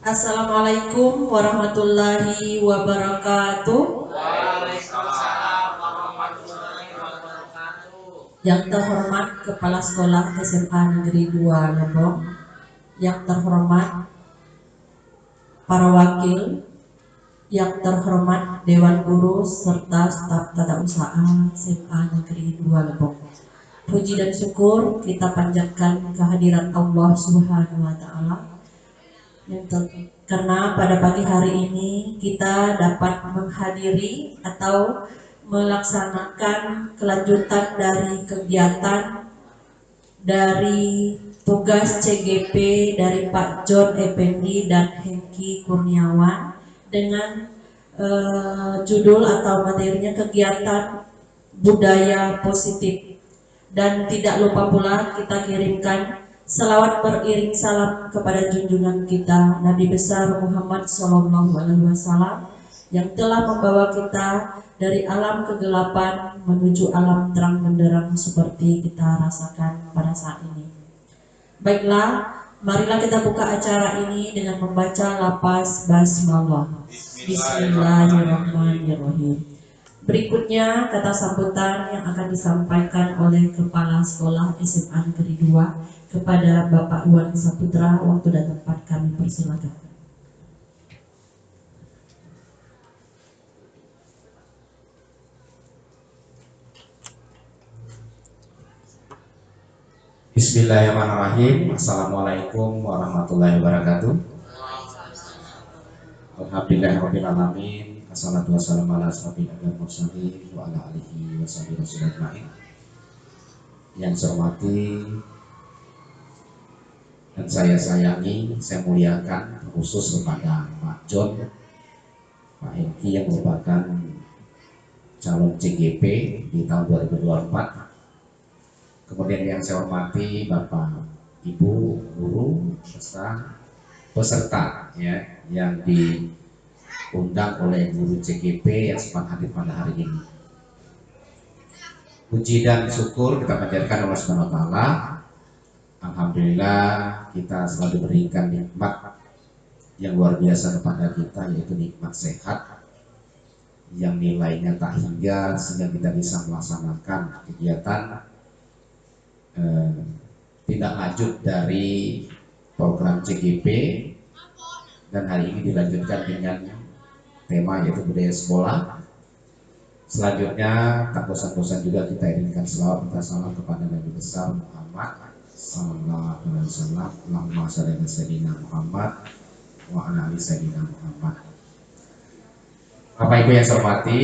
Assalamualaikum warahmatullahi wabarakatuh. Waalaikumsalam warahmatullahi wabarakatuh. Yang terhormat Kepala Sekolah SMA Negeri 2 Lebong, yang terhormat para wakil, yang terhormat Dewan Guru serta staf tata usaha SMA Negeri 2 Lebong. Puji dan syukur kita panjatkan kehadiran Allah Subhanahu wa taala karena pada pagi hari ini kita dapat menghadiri atau melaksanakan kelanjutan dari kegiatan dari tugas CGP dari Pak John Effendi dan Hengki Kurniawan dengan judul atau materinya kegiatan budaya positif. Dan tidak lupa pula kita kirimkan selawat beriring salam kepada junjungan kita Nabi besar Muhammad SAW yang telah membawa kita dari alam kegelapan menuju alam terang benderang seperti kita rasakan pada saat ini. Baiklah, marilah kita buka acara ini dengan membaca lafaz basmalah. Bismillahirrahmanirrahim. Berikutnya kata sambutan yang akan disampaikan oleh Kepala Sekolah SMA Negeri 2 kepada Bapak Iwan Saputra. Waktu dan tempat kami persilakan. Bismillahirrahmanirrahim. Assalamualaikum warahmatullahi wabarakatuh. Alhamdulillahirrahmanirrahim. Assalatu wassalamu ala asrofil anbiya'i wal mursalin wa ala alihi wa sahbihi ajma'in. Yang saya hormati dan saya sayangi, saya muliakan khusus kepada Pak John, Pak Hengki yang merupakan calon CGP di tahun 2024. Kemudian yang saya hormati Bapak Ibu guru peserta ya yang diundang oleh guru CGP yang sempat hadir pada hari ini. Puji dan syukur kita panjatkan Allah Subhanahu wa taala. Alhamdulillah kita selalu diberikan nikmat yang luar biasa kepada kita, yaitu nikmat sehat yang nilainya tak hingga sehingga kita bisa melaksanakan kegiatan tindak lanjut dari program CGP, dan hari ini dilanjutkan dengan tema yaitu budaya sekolah. Selanjutnya tak bosan-bosan juga kita irimkan selawat dan salam kepada Nabi besar Muhammad sallallahu alaihi wasallam. Allahumma shalli ala sayyidina Muhammad wa ala ali sayyidina Muhammad. Bapak Ibu yang saya hormati,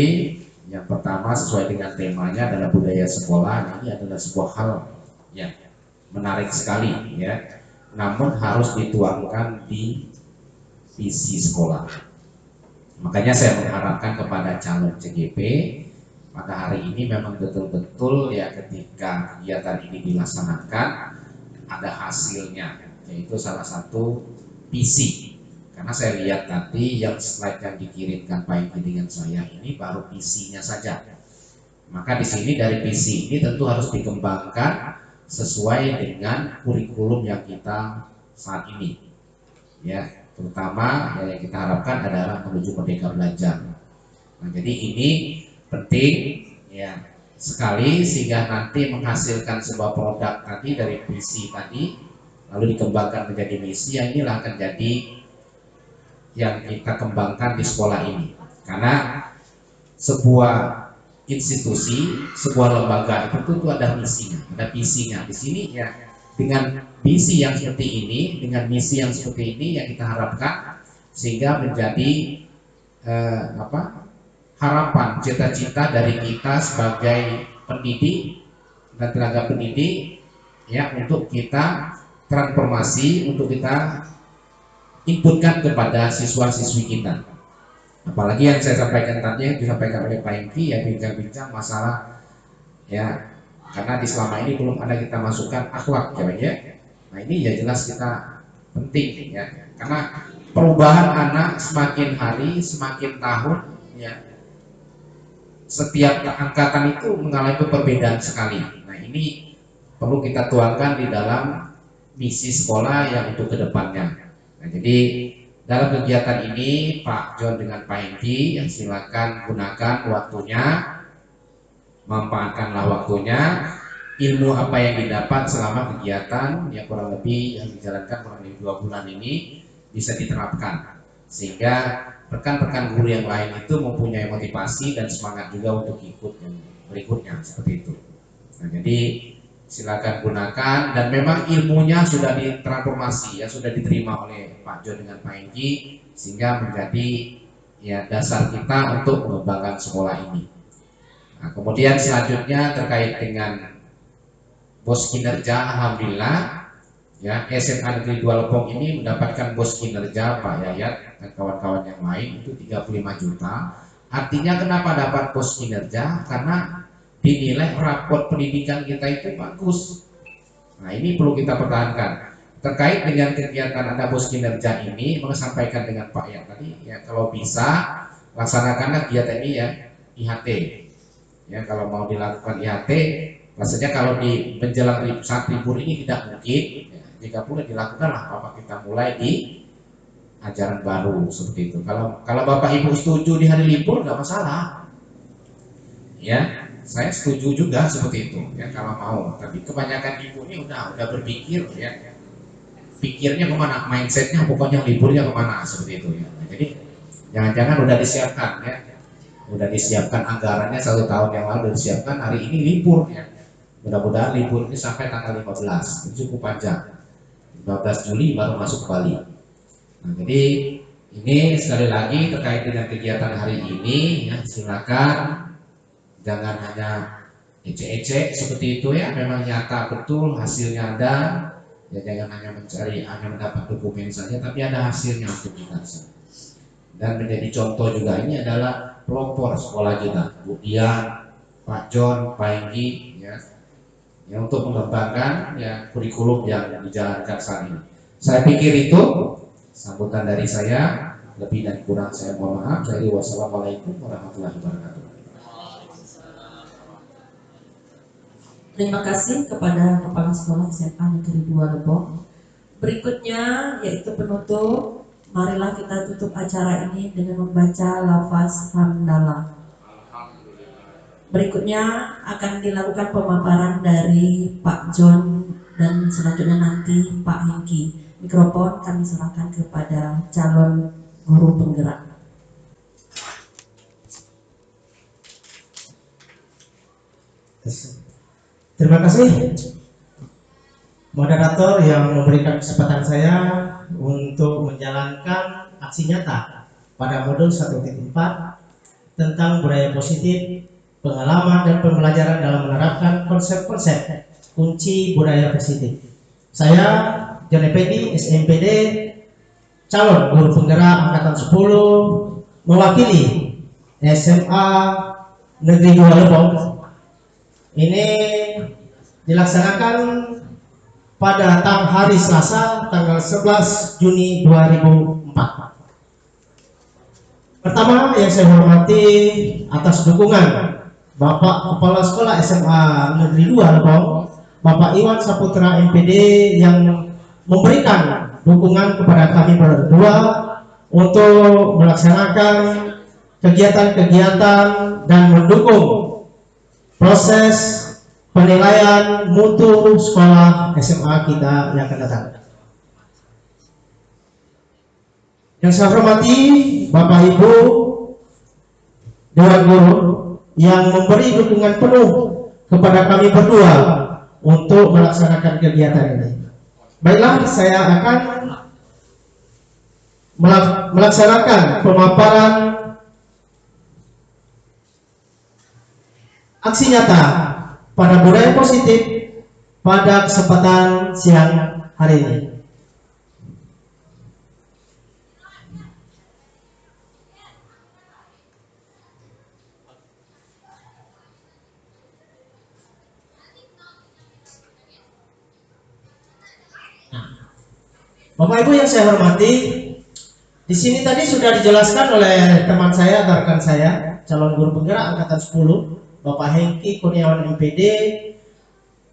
yang pertama sesuai dengan temanya adalah budaya sekolah. Ini adalah sebuah hal yang menarik sekali ya, namun harus dituangkan di visi sekolah. Makanya saya mengharapkan kepada calon CGP pada hari ini memang betul-betul ya ketika kegiatan ini dilaksanakan ada hasilnya, yaitu salah satu visi. Karena saya lihat tadi yang slide yang dikirimkan Pak Hengki dengan saya ini baru visinya saja. Maka di sini dari visi ini tentu harus dikembangkan sesuai dengan kurikulum yang kita saat ini ya, terutama yang kita harapkan adalah menuju merdeka belajar. Nah, jadi ini penting ya sekali sehingga nanti menghasilkan sebuah produk tadi dari visi tadi lalu dikembangkan menjadi misi, yang inilah akan jadi yang kita kembangkan di sekolah ini. Karena sebuah institusi, sebuah lembaga itu ada misinya, ada visinya. Di sini ya dengan visi yang seperti ini, dengan misi yang seperti ini yang kita harapkan sehingga menjadi harapan, cita-cita dari kita sebagai pendidik dan tenaga pendidik ya, untuk kita transformasi, untuk kita inputkan kepada siswa-siswi kita. Apalagi yang saya sampaikan tadi yang disampaikan oleh Pak Hengki ya, bincang-bincang masalah ya, karena di selama ini belum ada kita masukkan akhlak ya. Nah ini ya jelas kita penting ya, karena perubahan anak semakin hari semakin tahun ya, setiap angkatan itu mengalami perbedaan sekali. Nah ini perlu kita tuangkan di dalam misi sekolah yang untuk kedepannya. Nah jadi dalam kegiatan ini Pak John dengan Pak Hengki yang silakan gunakan waktunya, manfaatkanlah waktunya, ilmu apa yang didapat selama kegiatan yang kurang lebih yang dijalankan kurang lebih 2 bulan ini bisa diterapkan, sehingga rekan-rekan guru yang lain itu mempunyai motivasi dan semangat juga untuk ikut yang berikutnya seperti itu. Nah, jadi silakan gunakan, dan memang ilmunya sudah ditransformasi ya, sudah diterima oleh Pak Jo dengan Pak Hengki, sehingga menjadi ya dasar kita untuk mengembangkan sekolah ini. Nah, kemudian selanjutnya terkait dengan bos kinerja, alhamdulillah ya SMA Negeri 2 Lepong ini mendapatkan bos kinerja Pak Yayat dan kawan-kawan yang lain itu 35 juta. Artinya kenapa dapat bos kinerja? Karena dinilai raport pendidikan kita itu bagus. Nah, ini perlu kita pertahankan. Terkait dengan kegiatan ada bos kinerja ini, mau sampaikan dengan Pak Yayat tadi ya, kalau bisa laksanakanlah kegiatan ini ya IHT. Ya, kalau mau dilakukan IHT, maksudnya kalau di menjelang saat libur ini tidak mungkin, ya, jika pula dilakukanlah Bapak kita mulai di ajaran baru seperti itu. Kalau Bapak Ibu setuju di hari libur nggak masalah, ya saya setuju juga seperti itu. Ya kalau mau, tapi kebanyakan ibu ini udah berpikir ya, pikirnya kemana, mindsetnya pokoknya liburnya kemana seperti itu ya. Nah, jadi jangan-jangan udah disiapkan ya. Udah disiapkan anggarannya 1 tahun yang lalu, udah disiapkan hari ini libur ya. Mudah-mudahan libur ini sampai tanggal 15, itu cukup panjang. 15 Juli baru masuk Bali. Nah, jadi ini sekali lagi terkait dengan kegiatan hari ini ya, silakan jangan hanya ecek-ecek seperti itu ya, memang nyata betul hasilnya ada ya, jangan hanya mencari hanya mendapat dokumen saja, tapi ada hasilnya untuk kita. Dan menjadi contoh juga ini adalah pelopor sekolah kita, Bu Dia, Pak John, Pak Hengki ya untuk mengembangkan ya kurikulum yang dijalankan saat ini. Saya pikir itu sambutan dari saya, lebih dan kurang saya mohon maaf. Jadi wassalamualaikum warahmatullahi wabarakatuh. Terima kasih kepada Kepala Sekolah SMA Negeri 2 Lepong. Berikutnya yaitu penutup. Marilah kita tutup acara ini dengan membaca lafaz hamdalah. Berikutnya akan dilakukan pemaparan dari Pak John dan selanjutnya nanti Pak Hengki. Mikrofon kami serahkan kepada calon guru penggerak. Terima kasih moderator yang memberikan kesempatan saya untuk menjalankan aksi nyata pada modul 1.4 tentang budaya positif, pengalaman dan pembelajaran dalam menerapkan konsep-konsep kunci budaya positif. Saya John Effendi, SMPD, calon guru penggerak angkatan 10, mewakili SMA Negeri 2 Lepong. Ini dilaksanakan pada hari Selasa tanggal 11 Juni 2004. Pertama yang saya hormati atas dukungan Bapak Kepala Sekolah SMA Negeri 2 Lepong, Bapak Iwan Saputra MPD yang memberikan dukungan kepada kami berdua untuk melaksanakan kegiatan-kegiatan dan mendukung proses penilaian mutu sekolah SMA kita yang akan datang. Yang saya hormati Bapak Ibu Dewan Guru yang memberi dukungan penuh kepada kami berdua untuk melaksanakan kegiatan ini. Baiklah, saya akan melaksanakan pemaparan aksi nyata pada budaya positif pada kesempatan siang hari ini. Bapak Ibu yang saya hormati, di sini tadi sudah dijelaskan oleh teman saya atau rekan saya, calon guru penggerak angkatan 10, Bapak Hengki Kurniawan MPD.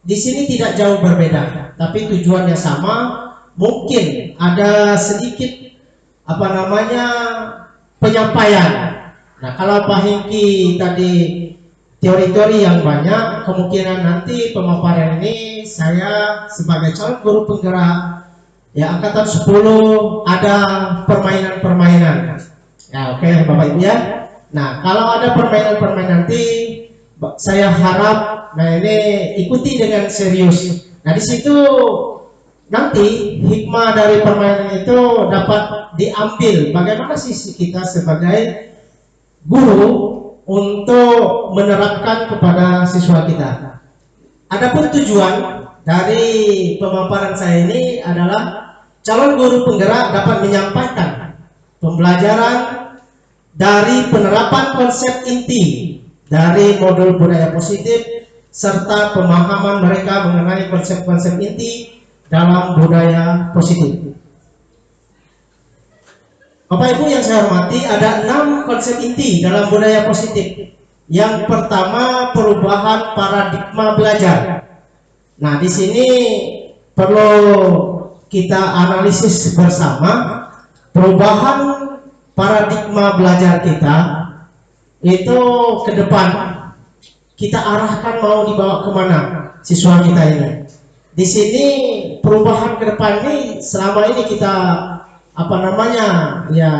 Di sini tidak jauh berbeda, tapi tujuannya sama. Mungkin ada sedikit apa namanya penyampaian. Nah, kalau Pak Hengki tadi teori-teori yang banyak, kemungkinan nanti pemaparan ini saya sebagai calon guru penggerak ya angkatan 10 ada permainan-permainan. Ya, oke, Bapak Ibu ya. Nah, kalau ada permainan-permainan nanti saya harap ini ikuti dengan serius. Nah, di situ nanti hikmah dari permainan itu dapat diambil bagaimana sisi kita sebagai guru untuk menerapkan kepada siswa kita. Adapun tujuan dari pemaparan saya ini adalah calon guru penggerak dapat menyampaikan pembelajaran dari penerapan konsep inti dari modul budaya positif serta pemahaman mereka mengenai konsep-konsep inti dalam budaya positif. Bapak Ibu yang saya hormati, ada 6 konsep inti dalam budaya positif. Yang pertama, perubahan paradigma belajar. Nah, di sini perlu kita analisis bersama perubahan paradigma belajar kita itu ke depan kita arahkan mau dibawa kemana siswa kita ini. Di sini perubahan ke depan ini selama ini kita apa namanya ya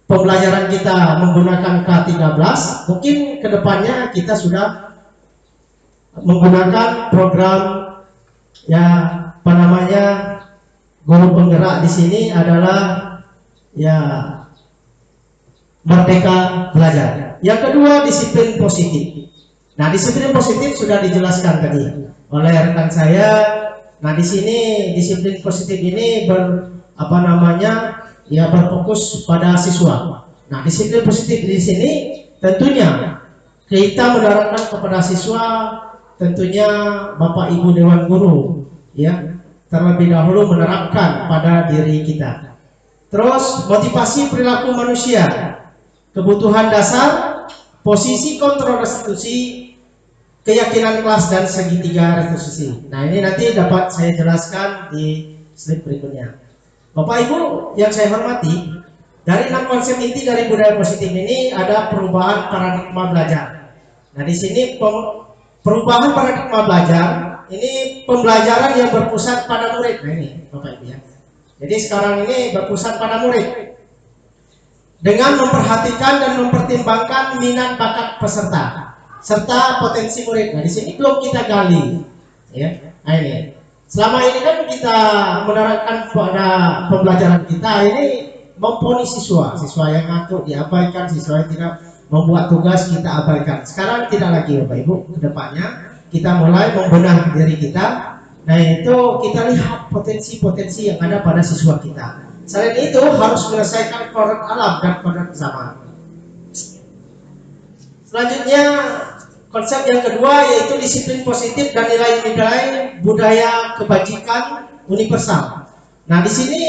pembelajaran kita menggunakan K13, mungkin kedepannya kita sudah menggunakan program ya apa namanya guru penggerak di sini adalah ya merdeka belajar. Yang kedua, disiplin positif. Nah, disiplin positif sudah dijelaskan tadi oleh rekan saya. Nah, di sini disiplin positif ini berfokus pada siswa. Nah, disiplin positif di sini tentunya kita menerapkan kepada siswa, tentunya Bapak Ibu Dewan Guru ya terlebih dahulu menerapkan pada diri kita. Terus motivasi perilaku manusia, kebutuhan dasar, posisi kontrol restitusi, keyakinan kelas dan segitiga restitusi. Nah, ini nanti dapat saya jelaskan di slide berikutnya. Bapak Ibu yang saya hormati, dari 6 konsep inti dari budaya positif ini ada perubahan paradigma belajar. Nah, di sini perubahan paradigma belajar ini pembelajaran yang berpusat pada murid. Nah, ini Bapak Ibu ya. Jadi sekarang ini berpusat pada murid dengan memperhatikan dan mempertimbangkan minat bakat peserta serta potensi murid. Nah, di sini belum kita gali ya. Nah, ini selama ini kan kita menerapkan pada pembelajaran kita ini memponis siswa yang ngantuk diabaikan, siswa yang tidak membuat tugas kita abaikan. Sekarang tidak lagi Bapak Ibu, kedepannya kita mulai membenahi diri kita. Nah, itu kita lihat potensi-potensi yang ada pada siswa kita. Selain itu harus menyelesaikan kodrat alam dan kodrat zaman. Selanjutnya konsep yang kedua yaitu disiplin positif dan nilai-nilai budaya kebajikan universal. Nah, di sini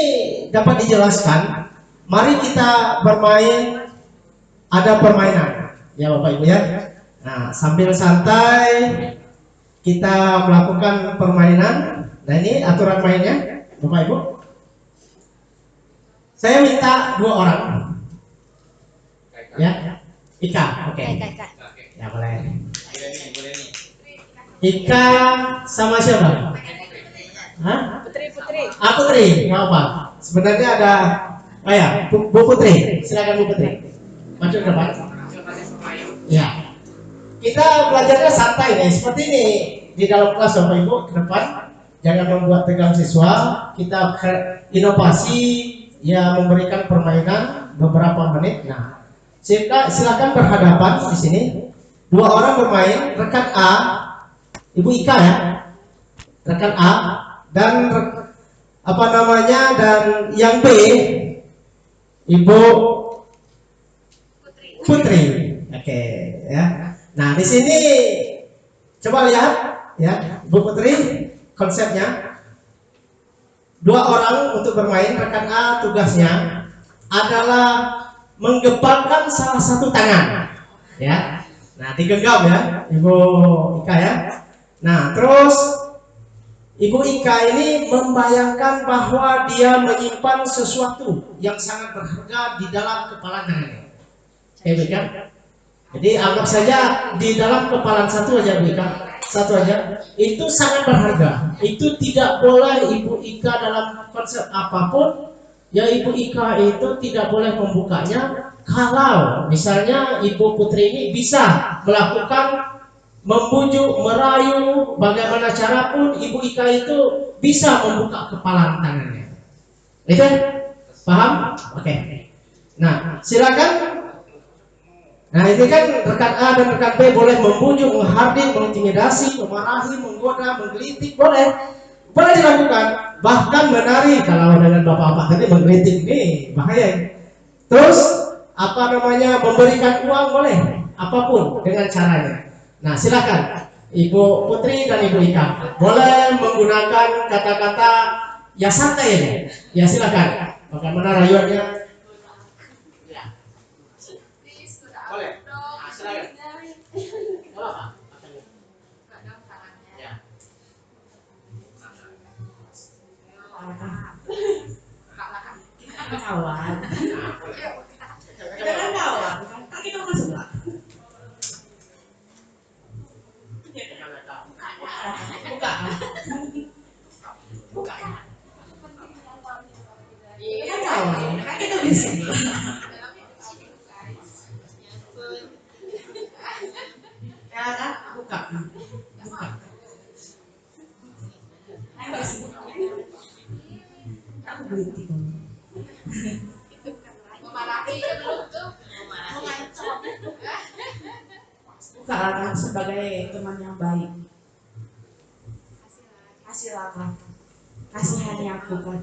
dapat dijelaskan. Mari kita bermain, ada permainan, ya Bapak Ibu ya. Nah, sambil santai kita melakukan permainan. Nah, ini aturan mainnya, Bapak Ibu. Saya minta 2 orang, ya. Ika, oke. Ya boleh. Ika sama siapa? Hah? Putri. Putri, nggak apa. Sebenarnya ada, ya, Bu Putri, silakan Bu Putri. Maju ke depan. Ya. Kita belajarnya santai nih, seperti ini di dalam kelas Bapak Ibu ke depan. Jangan membuat tegang siswa. Kita inovasi, ya memberikan permainan beberapa menit. Nah, silakan berhadapan di sini. 2 orang bermain, rekan A, Ibu Ika ya, rekan A, dan dan yang B, Ibu Putri. Oke, ya. Nah, di sini coba lihat ya, Ibu Putri, konsepnya 2 orang untuk bermain. Rekan A tugasnya adalah menggeparkan salah satu tangan, ya. Nah, digenggam ya, Ibu Ika ya. Nah, terus Ibu Ika ini membayangkan bahwa dia menyimpan sesuatu yang sangat berharga di dalam kepala tangannya. Kan? Jadi anggap saja di dalam kepala satu aja Bu Ika, satu aja, itu sangat berharga. Itu tidak boleh Ibu Ika dalam konsep apapun, ya Ibu Ika itu tidak boleh membukanya. Kalau misalnya Ibu Putri ini bisa melakukan membujuk, merayu, bagaimana cara pun Ibu Ika itu bisa membuka kepala tangannya. Itu paham? Oke. Nah, silakan. Nah, ini kan rekan A dan rekan B boleh membujuk, menghardik, mengintimidasi, memarahi, menggoda, menggelitik, boleh dilakukan. Bahkan menari, kalau dengan bapak-bapak tadi menggelitik ini bahaya. Terus apa namanya, memberikan uang boleh, apapun dengan caranya. Nah, silakan Ibu Putri dan Ibu Ika boleh menggunakan kata-kata ya santai ya. Ya silakan. Bagaimana rayuannya? Boleh. Nah, silakan. Apa? Ya. Kawan. Kita kan kawan, kan kita masuk lah. Buka. Buka. Iya kawan, kan kita di sini. Ya kan, buka. Buka. Aku berhenti dong. Buka kan sebagai teman yang baik. Kasih apa? Kasihani aku kan.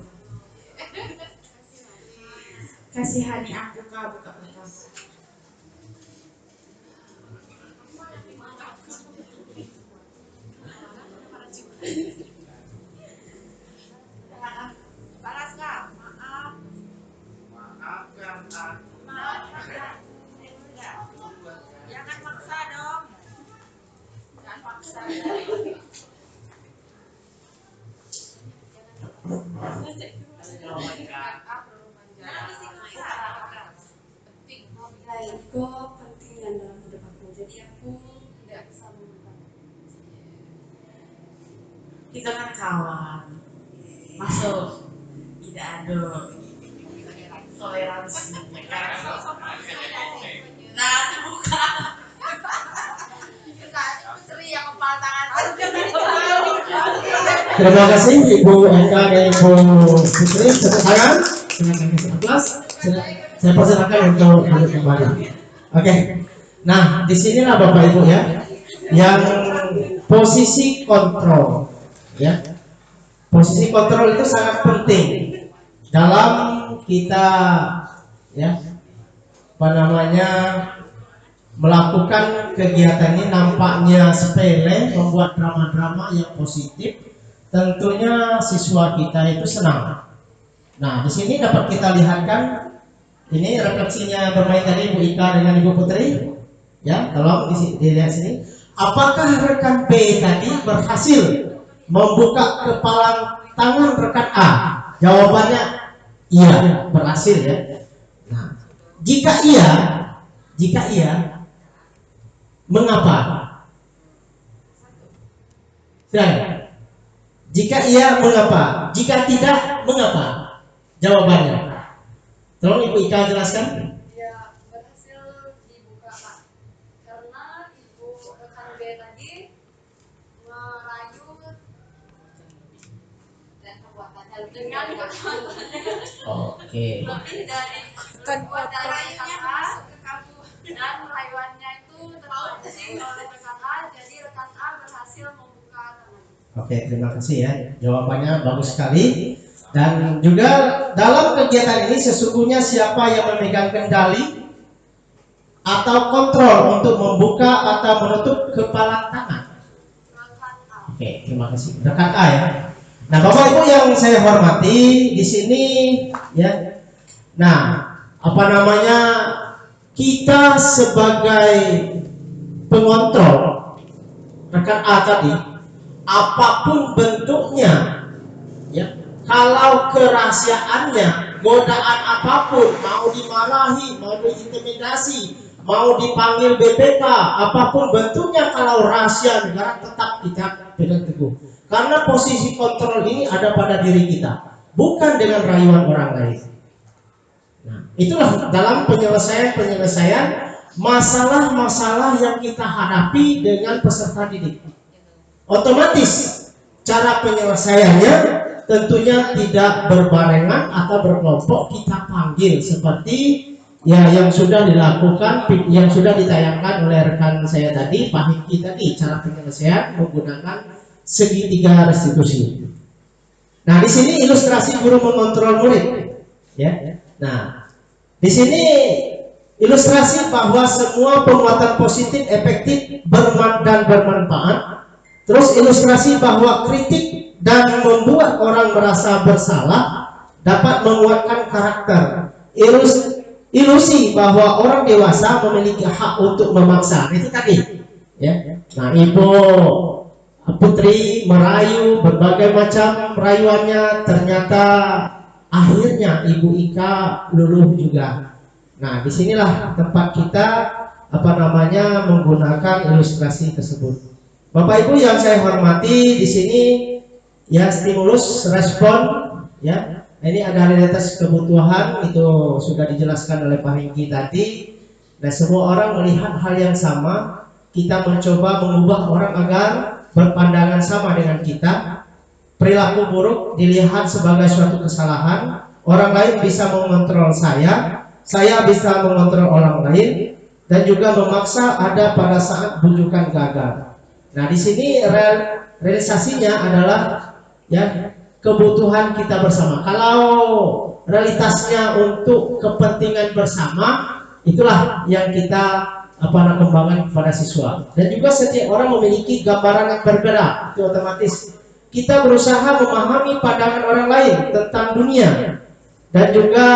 Kasihani aku kan, buka. Balas nggak? Maaf. Maafkan aku. Maaf. Jangan maksa dong. Jangan maksa. Itu penting dan dalam hidup aku, jadi aku tidak bisa melupakan. Kita kan kawan. Masuk. Tidak ada toleransi. Nah, terbuka. Terima kasih Ibu Eka dan Ibu Putri. Tepuk tangan. Silakan ke kelas. Saya persilakan untuk balik kembali. Oke. Nah, disinilah Bapak Ibu ya, yang posisi kontrol, ya. Posisi kontrol itu sangat penting dalam kita, ya, apa namanya, melakukan kegiatan ini. Nampaknya sepele, membuat drama-drama yang positif. Tentunya siswa kita itu senang. Nah, di sini dapat kita lihatkan ini refleksinya bermain tadi Ibu Ika dengan Ibu Putri. Ya, tolong dilihat sini. Apakah rekan B tadi berhasil membuka kepala tangan rekan A? Jawabannya iya, berhasil ya. Nah, jika iya, mengapa? Silakan. Jika iya, mengapa? Jika tidak, mengapa? Jawabannya. Tolong Ibu Ika jelaskan. Ya, berhasil dibuka Pak, karena ibu rekan B tadi merayu dan perbuatannya dengan perbuatannya Oke. lebih dari perbuatan rayunya masuk ke kamu, dan rayuannya itu terpancing oleh rekan A, jadi rekan A berhasil membuka tangan. Oke, terima kasih ya. Jawabannya bagus sekali. Dan juga dalam kegiatan ini sesungguhnya siapa yang memegang kendali atau kontrol untuk membuka atau menutup kepala tangan? Oke, terima kasih. Rekan A ya. Nah, Bapak Ibu yang saya hormati di sini ya. Nah, apa namanya? Kita sebagai pengontrol rekan A tadi, apapun bentuknya, ya, kalau kerahasiaannya, godaan apapun, mau dimarahi, mau diintimidasi, mau dipanggil BPK, apapun bentuknya, kalau rahasia negara tetap kita pegang teguh. Karena posisi kontrol ini ada pada diri kita, bukan dengan rayuan orang lain. Nah, itulah dalam penyelesaian masalah-masalah yang kita hadapi dengan peserta didik. Otomatis cara penyelesaiannya tentunya tidak berbarengan atau berkelompok, kita panggil seperti ya yang sudah dilakukan, yang sudah ditayangkan oleh rekan saya tadi, Pak Hiki tadi, cara penyelesaian menggunakan segitiga restitusi. Nah, di sini ilustrasi guru mengontrol murid, ya. Nah, di sini ilustrasi bahwa semua penguatan positif efektif dan bermanfaat. Terus ilustrasi bahwa kritik dan membuat orang merasa bersalah dapat menguatkan karakter. Ilusi bahwa orang dewasa memiliki hak untuk memaksa. Itu tadi, ya. Nah, Ibu Putri merayu berbagai macam rayuannya, ternyata akhirnya Ibu Ika luluh juga. Nah, disinilah tempat kita menggunakan ilustrasi tersebut. Bapak Ibu yang saya hormati, di sini ya stimulus respon, ya. Ini ada realitas kebutuhan, itu sudah dijelaskan oleh Pak Hengki tadi. Dan semua orang melihat hal yang sama. Kita mencoba mengubah orang agar berpandangan sama dengan kita. Perilaku buruk dilihat sebagai suatu kesalahan. Orang lain bisa mengontrol saya bisa mengontrol orang lain, dan juga memaksa ada pada saat bujukan gagal. Nah, di sini realisasinya adalah ya kebutuhan kita bersama. Kalau realitasnya untuk kepentingan bersama, itulah yang kita kembangkan kepada siswa. Dan juga setiap orang memiliki gambaran yang berbeda. Itu otomatis kita berusaha memahami pandangan orang lain tentang dunia dan juga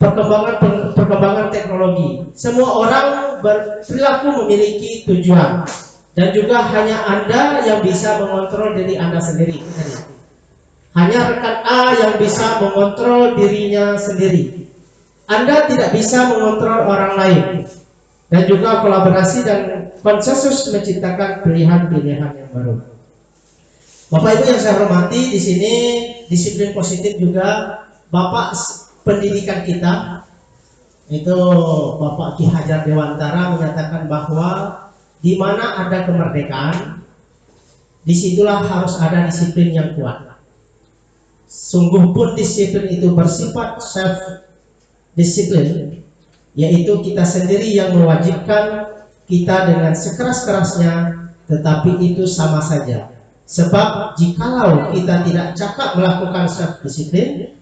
perkembangan teknologi. Semua orang berperilaku memiliki tujuan. Dan juga hanya Anda yang bisa mengontrol diri Anda sendiri. Hanya rekan A yang bisa mengontrol dirinya sendiri. Anda tidak bisa mengontrol orang lain. Dan juga kolaborasi dan konsensus menciptakan pilihan-pilihan yang baru. Bapak Ibu yang saya hormati, di sini disiplin positif juga Bapak pendidikan kita, itu Bapak Ki Hajar Dewantara menyatakan bahwa di mana ada kemerdekaan, disitulah harus ada disiplin yang kuat. Sungguh pun disiplin itu bersifat self disiplin, yaitu kita sendiri yang mewajibkan kita dengan sekeras-kerasnya, tetapi itu sama saja. Sebab jikalau kita tidak cakap melakukan self disiplin,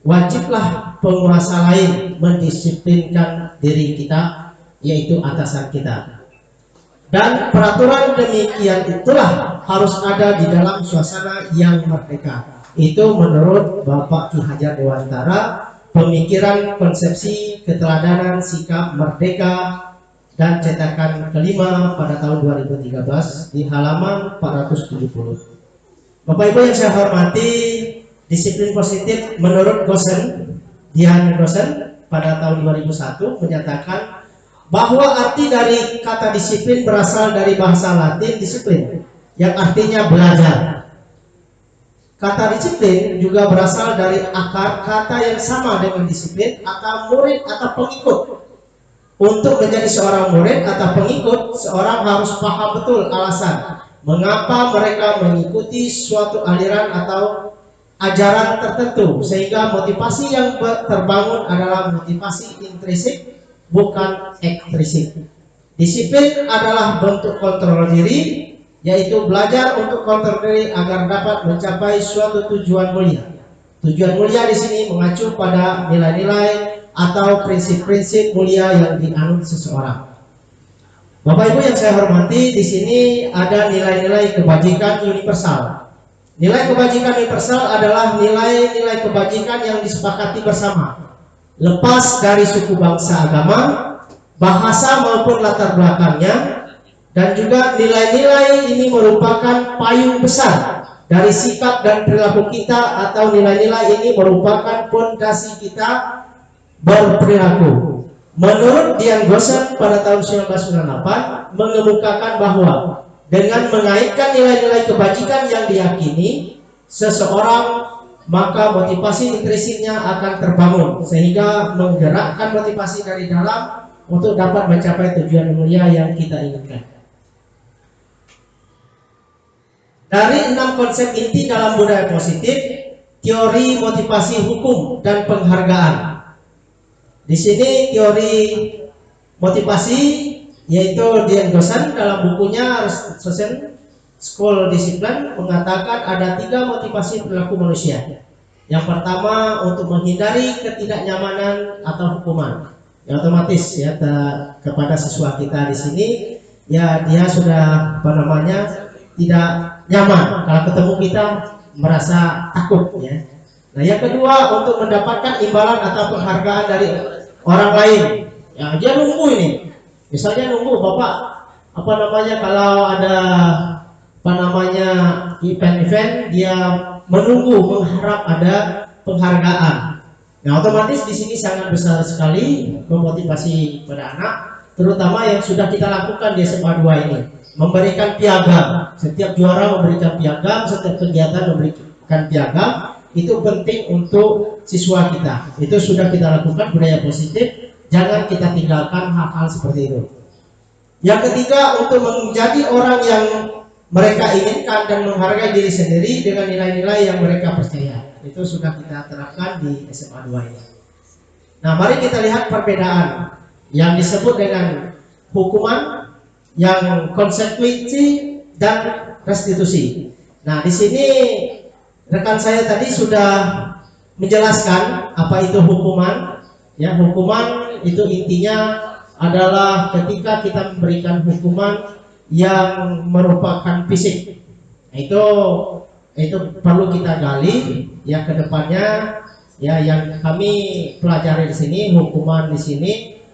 wajiblah penguasa lain mendisiplinkan diri kita, yaitu atasan kita. Dan peraturan demikian itulah harus ada di dalam suasana yang merdeka. Itu menurut Bapak Ki Hajar Dewantara, pemikiran konsepsi keteladanan sikap merdeka dan cetakan kelima pada tahun 2013 di halaman 470. Bapak Ibu yang saya hormati, disiplin positif menurut Dian Gosen pada tahun 2001 menyatakan bahwa arti dari kata disiplin berasal dari bahasa Latin disiplin, yang artinya belajar. Kata disiplin juga berasal dari akar kata yang sama dengan disiplin atau murid atau pengikut. Untuk menjadi seorang murid atau pengikut, seorang harus paham betul alasan mengapa mereka mengikuti suatu aliran atau ajaran tertentu, sehingga motivasi yang terbangun adalah motivasi intrinsik, bukan ekstrisik. Disiplin adalah bentuk kontrol diri, yaitu belajar untuk kontrol diri agar dapat mencapai suatu tujuan mulia. Tujuan mulia di sini mengacu pada nilai-nilai atau prinsip-prinsip mulia yang dianut seseorang. Bapak Ibu yang saya hormati, di sini ada nilai-nilai kebajikan universal. Nilai kebajikan universal adalah nilai-nilai kebajikan yang disepakati bersama, lepas dari suku, bangsa, agama, bahasa maupun latar belakangnya, Dan juga nilai-nilai ini merupakan payung besar dari sikap dan perilaku kita, atau nilai-nilai ini merupakan fondasi kita berperilaku. Menurut Dian Gosen pada tahun 1998 mengemukakan bahwa dengan mengaitkan nilai-nilai kebajikan yang diyakini seseorang, maka motivasi intrinsiknya akan terbangun sehingga menggerakkan motivasi dari dalam untuk dapat mencapai tujuan mulia yang kita inginkan. Dari 6 konsep inti dalam budaya positif, teori motivasi hukum dan penghargaan. Di sini teori motivasi yaitu Dian Gosen dalam bukunya Social School Discipline mengatakan ada 3 motivasi perilaku manusia. Yang pertama untuk menghindari ketidaknyamanan atau hukuman. Ya, otomatis ya kepada siswa kita di sini ya dia sudah tidak nyaman kalau ketemu kita, merasa takut ya. Nah, yang kedua untuk mendapatkan imbalan atau penghargaan dari orang lain. Ya, dia nunggu ini. Misalnya nunggu Bapak kalau ada event-event, dia menunggu mengharap ada penghargaan. Nah, otomatis di sini sangat besar sekali memotivasi pada anak, terutama yang sudah kita lakukan di SMA 2 ini. Memberikan piagam, setiap juara memberikan piagam, setiap kegiatan memberikan piagam, itu penting untuk siswa kita. Itu sudah kita lakukan budaya positif, jangan kita tinggalkan hal-hal seperti itu. Yang ketiga untuk menjadi orang yang mereka inginkan dan menghargai diri sendiri dengan nilai-nilai yang mereka percaya. Itu sudah kita terapkan di SMA 2 ini. Nah, mari kita lihat perbedaan yang disebut dengan hukuman, yang konsekuensi dan restitusi. Nah, di sini rekan saya tadi sudah menjelaskan apa itu hukuman. Ya, hukuman itu intinya adalah ketika kita memberikan hukuman yang merupakan fisik. Itu perlu kita gali ya ke depannya. Ya, yang kami pelajari di sini, hukuman di sini,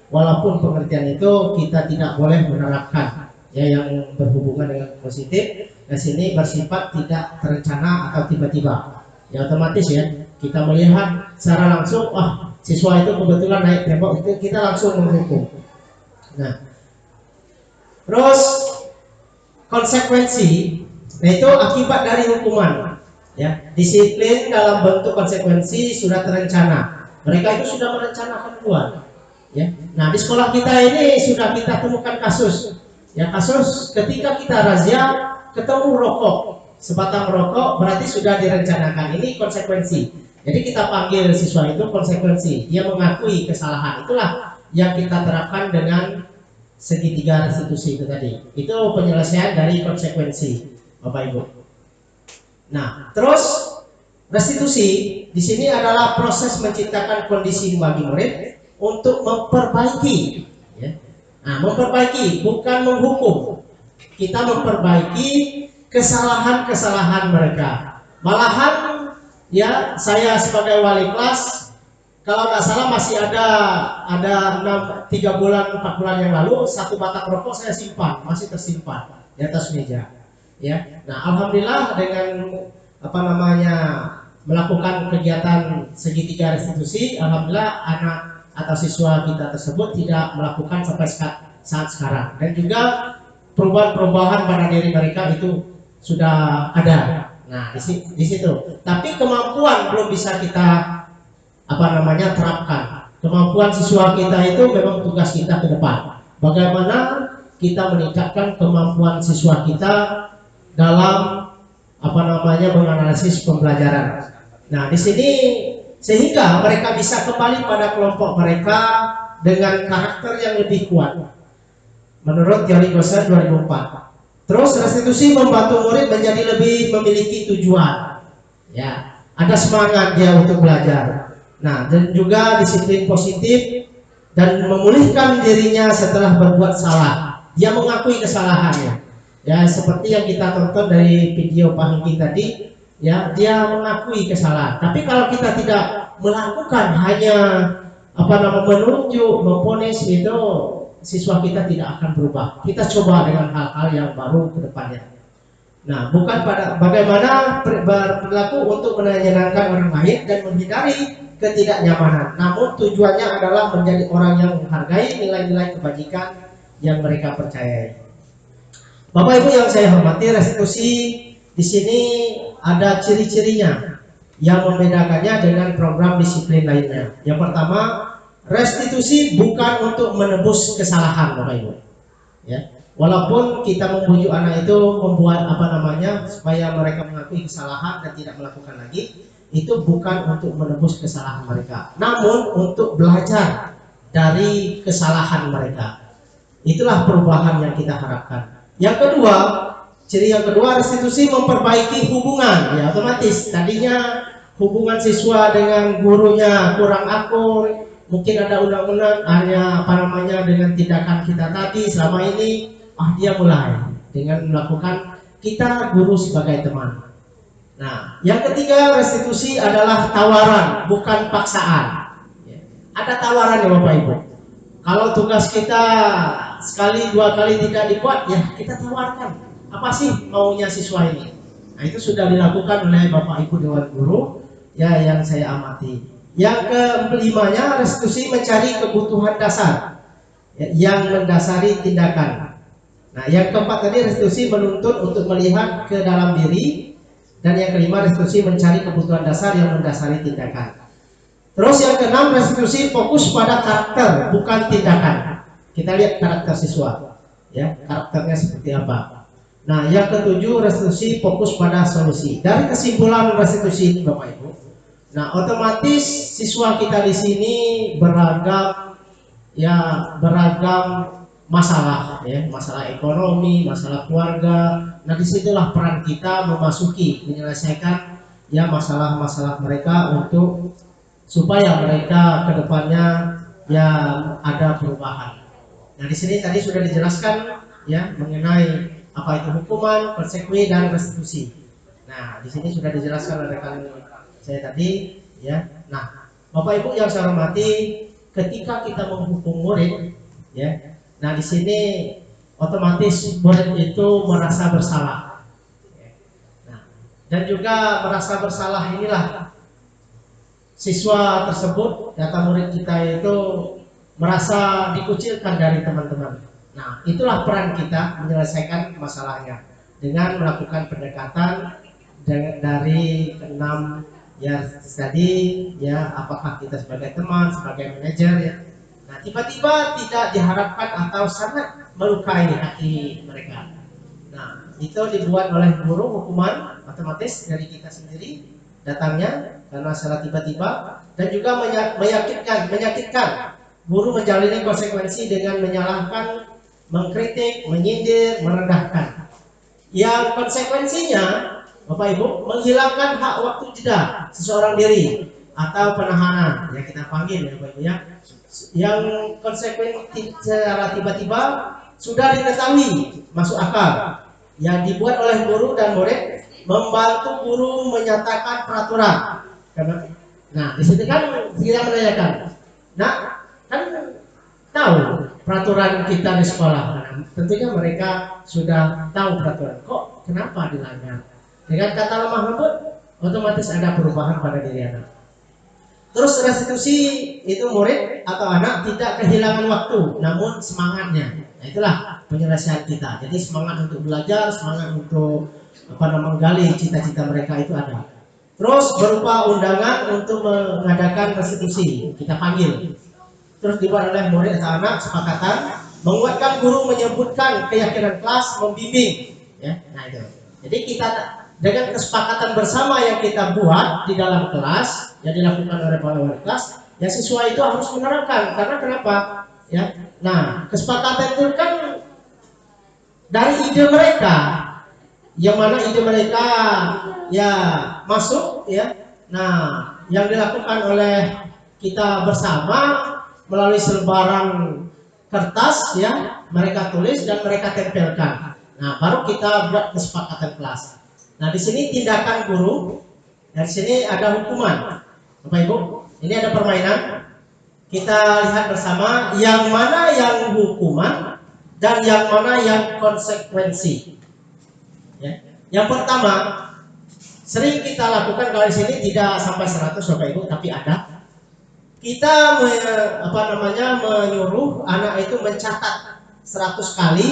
walaupun pengertian itu kita tidak boleh menerapkan ya yang berhubungan dengan positif. Di sini bersifat tidak terencana atau tiba-tiba. Ya, otomatis ya kita melihat secara langsung, siswa itu kebetulan naik tembok, itu kita langsung menghukum. Nah, terus konsekuensi, itu akibat dari hukuman. Ya, disiplin dalam bentuk konsekuensi sudah terencana. Mereka itu sudah merencanakan duluan. Ya. Nah, di sekolah kita ini sudah kita temukan kasus. Ya, kasus ketika kita razia ketemu rokok, sebatang rokok, berarti sudah direncanakan. Ini konsekuensi. Jadi kita panggil siswa itu konsekuensi. Dia mengakui kesalahan. Itulah yang kita terapkan dengan segitiga restitusi itu tadi. Itu penyelesaian dari konsekuensi, Bapak Ibu. Nah, terus restitusi di sini adalah proses menciptakan kondisi bagi murid untuk memperbaiki. Ya. Nah, memperbaiki bukan menghukum. Kita memperbaiki kesalahan-kesalahan mereka. Malahan ya, saya sebagai wali kelas, kalau nggak salah masih ada 3 bulan 4 bulan yang lalu, 1 batang rokok saya simpan, masih tersimpan di atas meja. Ya, nah alhamdulillah dengan melakukan kegiatan segitiga restitusi, alhamdulillah anak atau siswa kita tersebut tidak melakukan sampai saat sekarang, dan juga perubahan-perubahan pada diri mereka itu sudah ada. Nah, di situ. Tapi kemampuan belum bisa kita terapkan. Kemampuan siswa kita itu memang tugas kita ke depan. Bagaimana kita meningkatkan kemampuan siswa kita dalam menganalisis pembelajaran. Nah, di sini sehingga mereka bisa kembali pada kelompok mereka dengan karakter yang lebih kuat. Menurut teori Gosen 2004. Terus restitusi membantu murid menjadi lebih memiliki tujuan. Ya, ada semangat dia untuk belajar. Nah, dan juga disiplin positif dan memulihkan dirinya setelah berbuat salah. Dia mengakui kesalahannya. Ya, seperti yang kita tonton dari video Pak Hinggi tadi, ya, dia mengakui kesalahan. Tapi kalau kita tidak melakukan, hanya menunjuk, memponis, itu siswa kita tidak akan berubah. Kita coba dengan hal-hal yang baru ke depannya. Nah, bukan pada bagaimana berperilaku untuk menyenangkan orang lain dan menghindari ketidaknyamanan. Namun tujuannya adalah menjadi orang yang menghargai nilai-nilai kebajikan yang mereka percayai. Bapak Ibu yang saya hormati, restitusi di sini ada ciri-cirinya yang membedakannya dengan program disiplin lainnya. Yang pertama, restitusi bukan untuk menebus kesalahan, Bapak Ibu. Ya. Walaupun kita membujuk anak itu membuat supaya mereka mengakui kesalahan dan tidak melakukan lagi, itu bukan untuk menebus kesalahan mereka, namun untuk belajar dari kesalahan mereka. Itulah perubahan yang kita harapkan. Yang kedua, ciri yang kedua, restitusi memperbaiki hubungan. Ya, otomatis tadinya hubungan siswa dengan gurunya kurang akur, mungkin ada undang-undang dengan tindakan kita tadi selama ini. Dia mulai dengan melakukan kita guru sebagai teman. Nah, yang ketiga, restitusi adalah tawaran, bukan paksaan. Ada tawaran ya Bapak Ibu. Kalau tugas kita sekali dua kali tidak dibuat, ya kita tawarkan. Apa sih maunya siswa ini? Nah, itu sudah dilakukan oleh Bapak Ibu Dewan Guru ya yang saya amati. Yang kelimanya, restitusi mencari kebutuhan dasar yang mendasari tindakan. Nah, yang keempat tadi, restitusi menuntut untuk melihat ke dalam diri. Dan yang kelima, restitusi mencari kebutuhan dasar yang mendasari tindakan. Terus yang keenam, restitusi fokus pada karakter, bukan tindakan. Kita lihat karakter siswa, ya, karakternya seperti apa. Nah, yang ketujuh, restitusi fokus pada solusi. Dari kesimpulan restitusi ini, Bapak Ibu, nah otomatis siswa kita di sini beragam masalah, ya, masalah ekonomi, masalah keluarga. Nah, disitulah peran kita menyelesaikan ya masalah-masalah mereka untuk supaya mereka kedepannya ya ada perubahan. Nah, di sini tadi sudah dijelaskan ya mengenai apa itu hukuman, konsekui dan restitusi. Nah, di sini sudah dijelaskan oleh rekan saya tadi ya. Nah, Bapak Ibu yang saya hormati, ketika kita menghukum murid ya, nah di sini otomatis murid itu merasa bersalah. Nah, dan juga merasa bersalah inilah siswa tersebut, data murid kita itu merasa dikucilkan dari teman-teman. Nah, itulah peran kita menyelesaikan masalahnya dengan melakukan pendekatan dari keenam ya tadi ya, apakah kita sebagai teman, sebagai manajer ya. Nah, tiba-tiba tidak diharapkan atau sangat melukai hati mereka. Nah, itu dibuat oleh guru, hukuman otomatis dari kita sendiri datangnya karena secara tiba-tiba, dan juga menyakitkan. Guru menjalani konsekuensi dengan menyalahkan, mengkritik, menyindir, merendahkan. Yang konsekuensinya, Bapak Ibu, menghilangkan hak waktu jeda seseorang diri atau penahanan, ya kita panggil ya Bapak Ibu ya. Yang konsekuensi secara tiba-tiba sudah diketahui masuk akal, yang dibuat oleh guru dan murid, membantu guru menyatakan peraturan. Nah, di situ kan tidak menanyakan. Nah, kan tahu peraturan kita di sekolah. Nah, tentunya mereka sudah tahu peraturan. Kok kenapa dilanggar? Dengan kata lemah lembut, otomatis ada perubahan pada diri anak. Terus restitusi itu murid atau anak tidak kehilangan waktu, namun semangatnya. Nah, itulah penyelesaian kita. Jadi semangat untuk belajar, semangat untuk menggali cita-cita mereka itu ada. Terus berupa undangan untuk mengadakan restitusi, kita panggil. Terus dibuat oleh murid atau anak sepakatan, menguatkan guru menyebutkan keyakinan kelas, membimbing. Ya, nah itu. Jadi kita dengan kesepakatan bersama yang kita buat di dalam kelas, yang dilakukan oleh para wali kelas, ya siswa itu harus menerapkan. Karena kenapa? Ya, nah kesepakatan itu kan dari ide mereka, yang mana ide mereka ya masuk ya. Nah, yang dilakukan oleh kita bersama melalui selebaran kertas ya, mereka tulis dan mereka tempelkan. Nah, baru kita buat kesepakatan kelas. Nah, di sini tindakan guru, dari sini ada hukuman. Bapak Ibu, ini ada permainan. kita lihat bersama yang mana yang hukuman dan yang mana yang konsekuensi. Ya. Yang pertama, sering kita lakukan kalau di sini tidak sampai 100 Bapak Ibu, tapi ada. Kita menyuruh anak itu mencatat 100 kali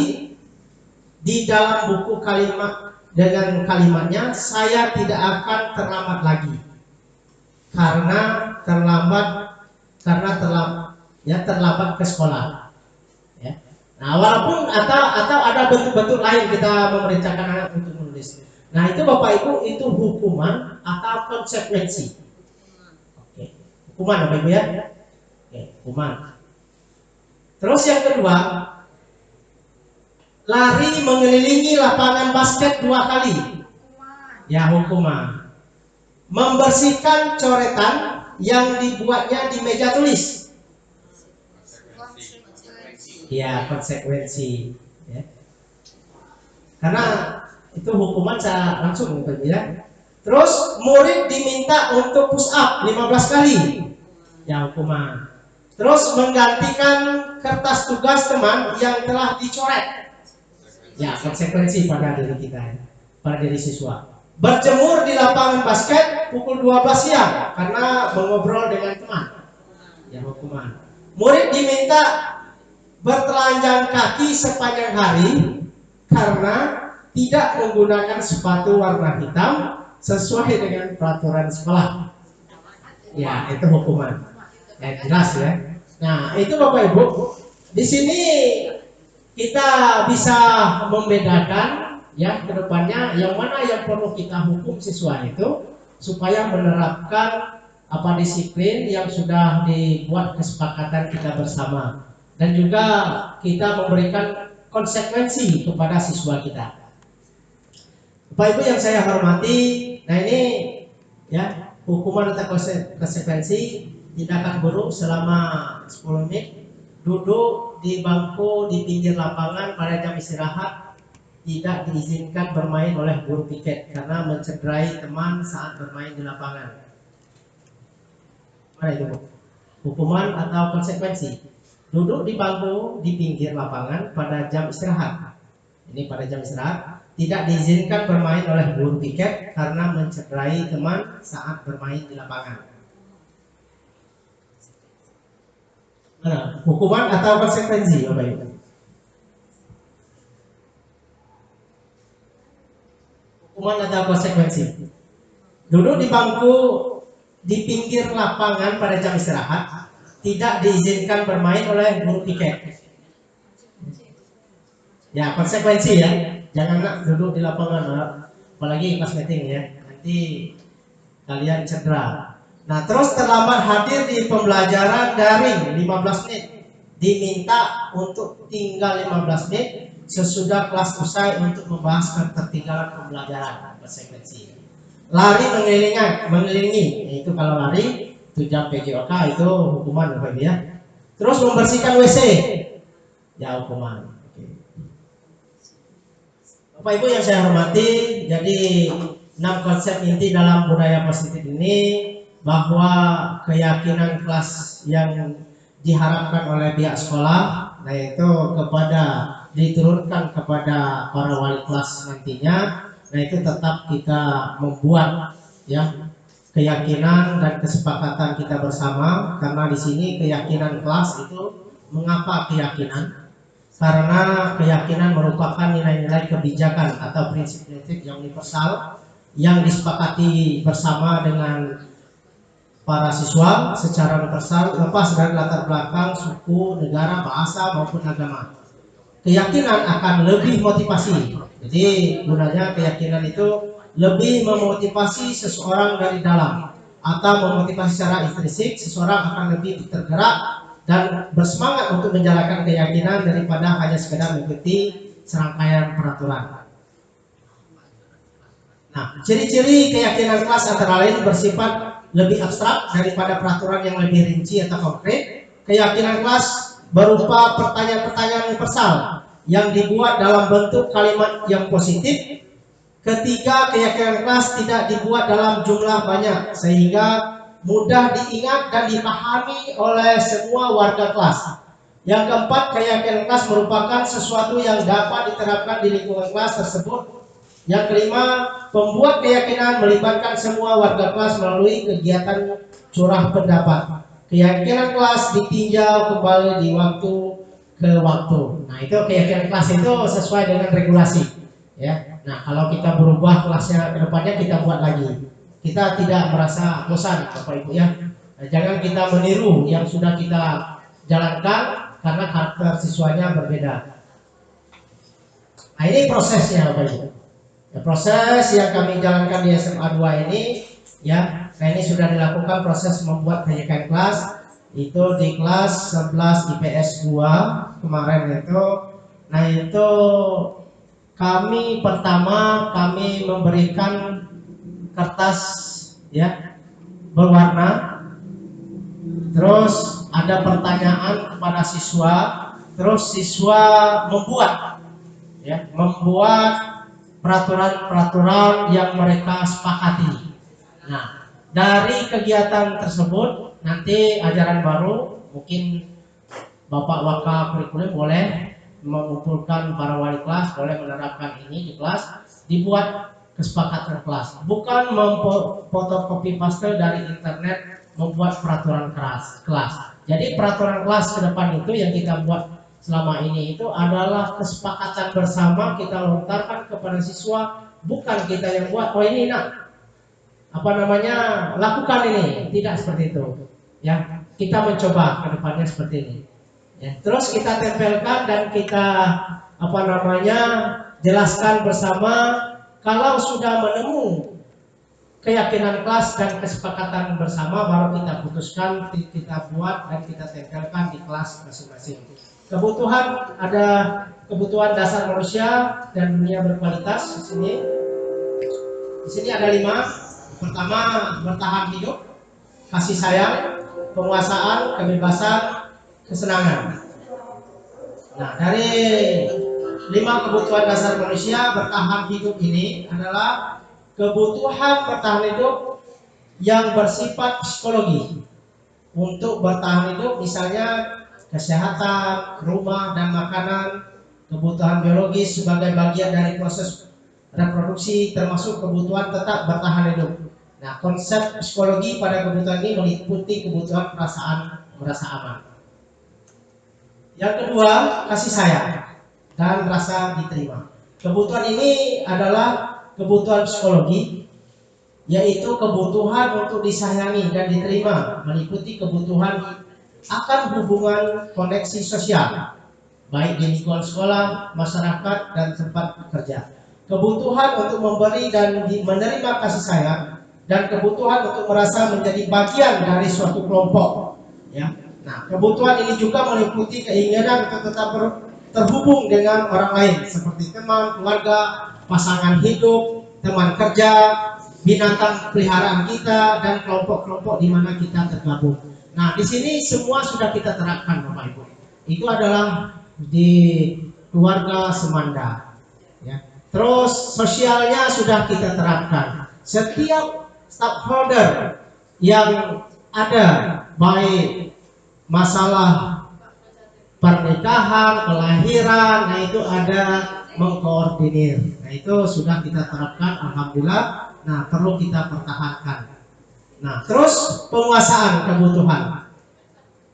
di dalam buku kalimat dengan kalimatnya, saya tidak akan terlambat lagi karena terlambat ke sekolah. Ya. Nah, walaupun atau ada bentuk-bentuk lain kita memerintahkan anak untuk menulis. Nah, itu Bapak Ibu itu hukuman atau konsekuensi. Oke. Hukuman Bapak Ibu ya. Oke, hukuman. Terus yang kedua, lari mengelilingi lapangan basket 2 kali. Ya, hukuman. Membersihkan coretan yang dibuatnya di meja tulis. Ya, konsekuensi. Ya. Karena itu hukuman secara langsung ya. Terus murid diminta untuk push up 15 kali. Ya, hukuman. Terus menggantikan kertas tugas teman yang telah dicoret. Ya, konsekuensi pada diri kita, pada diri siswa. Berjemur di lapangan basket pukul 12 siang karena mengobrol dengan teman. Ya, hukuman. Murid diminta bertelanjang kaki sepanjang hari karena tidak menggunakan sepatu warna hitam sesuai dengan peraturan sekolah. Ya, itu hukuman. Ya, jelas ya. Nah, itu Bapak Ibu. Di sini kita bisa membedakan ya ke depannya yang mana yang perlu kita hukum siswa itu supaya menerapkan disiplin yang sudah dibuat kesepakatan kita bersama, dan juga kita memberikan konsekuensi kepada siswa kita. Bapak Ibu yang saya hormati, nah ini ya hukuman atau konsekuensi: tindakan guru selama 10 menit duduk di bangku di pinggir lapangan pada jam istirahat, tidak diizinkan bermain oleh guru piket karena mencederai teman saat bermain di lapangan. Mana itu, Bu? Hukuman atau konsekuensi? Duduk di bangku di pinggir lapangan pada jam istirahat. Ini pada jam istirahat, tidak diizinkan bermain oleh guru piket karena mencederai teman saat bermain di lapangan. Mana? Hukuman atau konsekuensi, Bapak Ibu? Hukuman atau konsekuensi? Duduk di bangku di pinggir lapangan pada jam istirahat, tidak diizinkan bermain oleh guru piket. Ya, konsekuensi ya. Jangan nak duduk di lapangan, apalagi pas meeting ya. Nanti kalian cedera. Nah, terus terlambat hadir di pembelajaran daring 15 menit. Diminta untuk tinggal 15 menit sesudah kelas usai untuk membahas ketertinggalan pembelajaran. Konsekuensi. Lari mengelilingi, itu kalau lari 1 jam PJOK itu hukuman Bapak Ibu ya. Terus membersihkan WC, ya hukuman. Bapak Ibu yang saya hormati, jadi 6 konsep inti dalam budaya positif ini, bahwa keyakinan kelas yang diharapkan oleh pihak sekolah, yaitu diturunkan kepada para wali kelas nantinya. Nah, itu tetap kita membuat ya keyakinan dan kesepakatan kita bersama, karena di sini keyakinan kelas itu, mengapa keyakinan? Karena keyakinan merupakan nilai-nilai kebijakan atau prinsip-prinsip yang universal yang disepakati bersama dengan para siswa secara universal, lepas dari latar belakang, suku, negara, bahasa maupun agama. Keyakinan akan lebih motivasi. Jadi gunanya keyakinan itu lebih memotivasi seseorang dari dalam, atau memotivasi secara intrinsik, seseorang akan lebih tergerak dan bersemangat untuk menjalankan keyakinan daripada hanya sekedar mengikuti serangkaian peraturan. Nah, ciri-ciri keyakinan kelas antara lain bersifat lebih abstrak daripada peraturan yang lebih rinci atau konkret. Keyakinan kelas berupa pertanyaan-pertanyaan universal yang dibuat dalam bentuk kalimat yang positif. Ketiga, keyakinan kelas tidak dibuat dalam jumlah banyak sehingga mudah diingat dan dipahami oleh semua warga kelas. Yang keempat, keyakinan kelas merupakan sesuatu yang dapat diterapkan di lingkungan kelas tersebut. Yang kelima, pembuat keyakinan melibatkan semua warga kelas melalui kegiatan curah pendapat. Keyakinan kelas ditinjau kembali di waktu ke waktu. Nah, itu keyakinan kelas itu sesuai dengan regulasi, ya. Nah, kalau kita berubah kelasnya ke depannya, kita buat lagi. Kita tidak merasa bosan, Bapak Ibu ya. Nah, jangan kita meniru yang sudah kita jalankan karena karakter siswanya berbeda. Nah, ini prosesnya, Bapak Ibu. Ya, proses yang kami jalankan di SMA 2 ini, ya. Nah, ini sudah dilakukan proses membuat keyakinan kelas itu di kelas 11 IPS 2 kemarin itu. Nah, itu pertama kami memberikan kertas ya berwarna, terus ada pertanyaan kepada siswa, terus siswa membuat peraturan-peraturan yang mereka sepakati. Nah, dari kegiatan tersebut nanti ajaran baru mungkin Bapak Waka Kurikulum boleh mengumpulkan para wali kelas, boleh menerapkan ini di kelas, dibuat kesepakatan kelas, bukan memfotokopi paste dari internet membuat peraturan kelas. Jadi peraturan kelas ke depan itu yang kita buat selama ini itu adalah kesepakatan bersama, kita lontarkan kepada siswa, bukan kita yang buat, oh ini lakukan ini, tidak seperti itu ya. Kita mencoba ke depannya seperti ini ya. Terus kita tempelkan dan kita jelaskan bersama. Kalau sudah menemu keyakinan kelas dan kesepakatan bersama, baru kita putuskan, kita buat dan kita tempelkan di kelas masing-masing. Kebutuhan, ada kebutuhan dasar manusia dan dunia berkualitas. Di sini ada 5. Pertama, bertahan hidup, kasih sayang, penguasaan, kebebasan, kesenangan. Nah, dari 5 kebutuhan dasar manusia bertahan hidup ini adalah kebutuhan bertahan hidup yang bersifat psikologi. Untuk bertahan hidup misalnya kesehatan, rumah dan makanan, kebutuhan biologis sebagai bagian dari proses reproduksi, termasuk kebutuhan tetap bertahan hidup. Nah, konsep psikologi pada kebutuhan ini meliputi kebutuhan perasaan merasa aman. Yang kedua, kasih sayang dan rasa diterima. Kebutuhan ini adalah kebutuhan psikologi, yaitu kebutuhan untuk disayangi dan diterima, meliputi kebutuhan akan hubungan koneksi sosial, baik di lingkungan sekolah, masyarakat, dan tempat bekerja. Kebutuhan untuk memberi dan menerima kasih sayang, dan kebutuhan untuk merasa menjadi bagian dari suatu kelompok. Ya. Nah, kebutuhan ini juga meliputi keinginan untuk tetap terhubung dengan orang lain, seperti teman, keluarga, pasangan hidup, teman kerja, binatang peliharaan kita, dan kelompok-kelompok di mana kita tergabung. Nah, di sini semua sudah kita terapkan, Bapak Ibu. Itu adalah di keluarga Semanda. Ya. Terus sosialnya sudah kita terapkan. Setiap stakeholder yang ada, baik masalah pernikahan, kelahiran, nah itu ada mengkoordinir. Nah itu sudah kita terapkan, alhamdulillah. Nah perlu kita pertahankan. Nah terus penguasaan kebutuhan,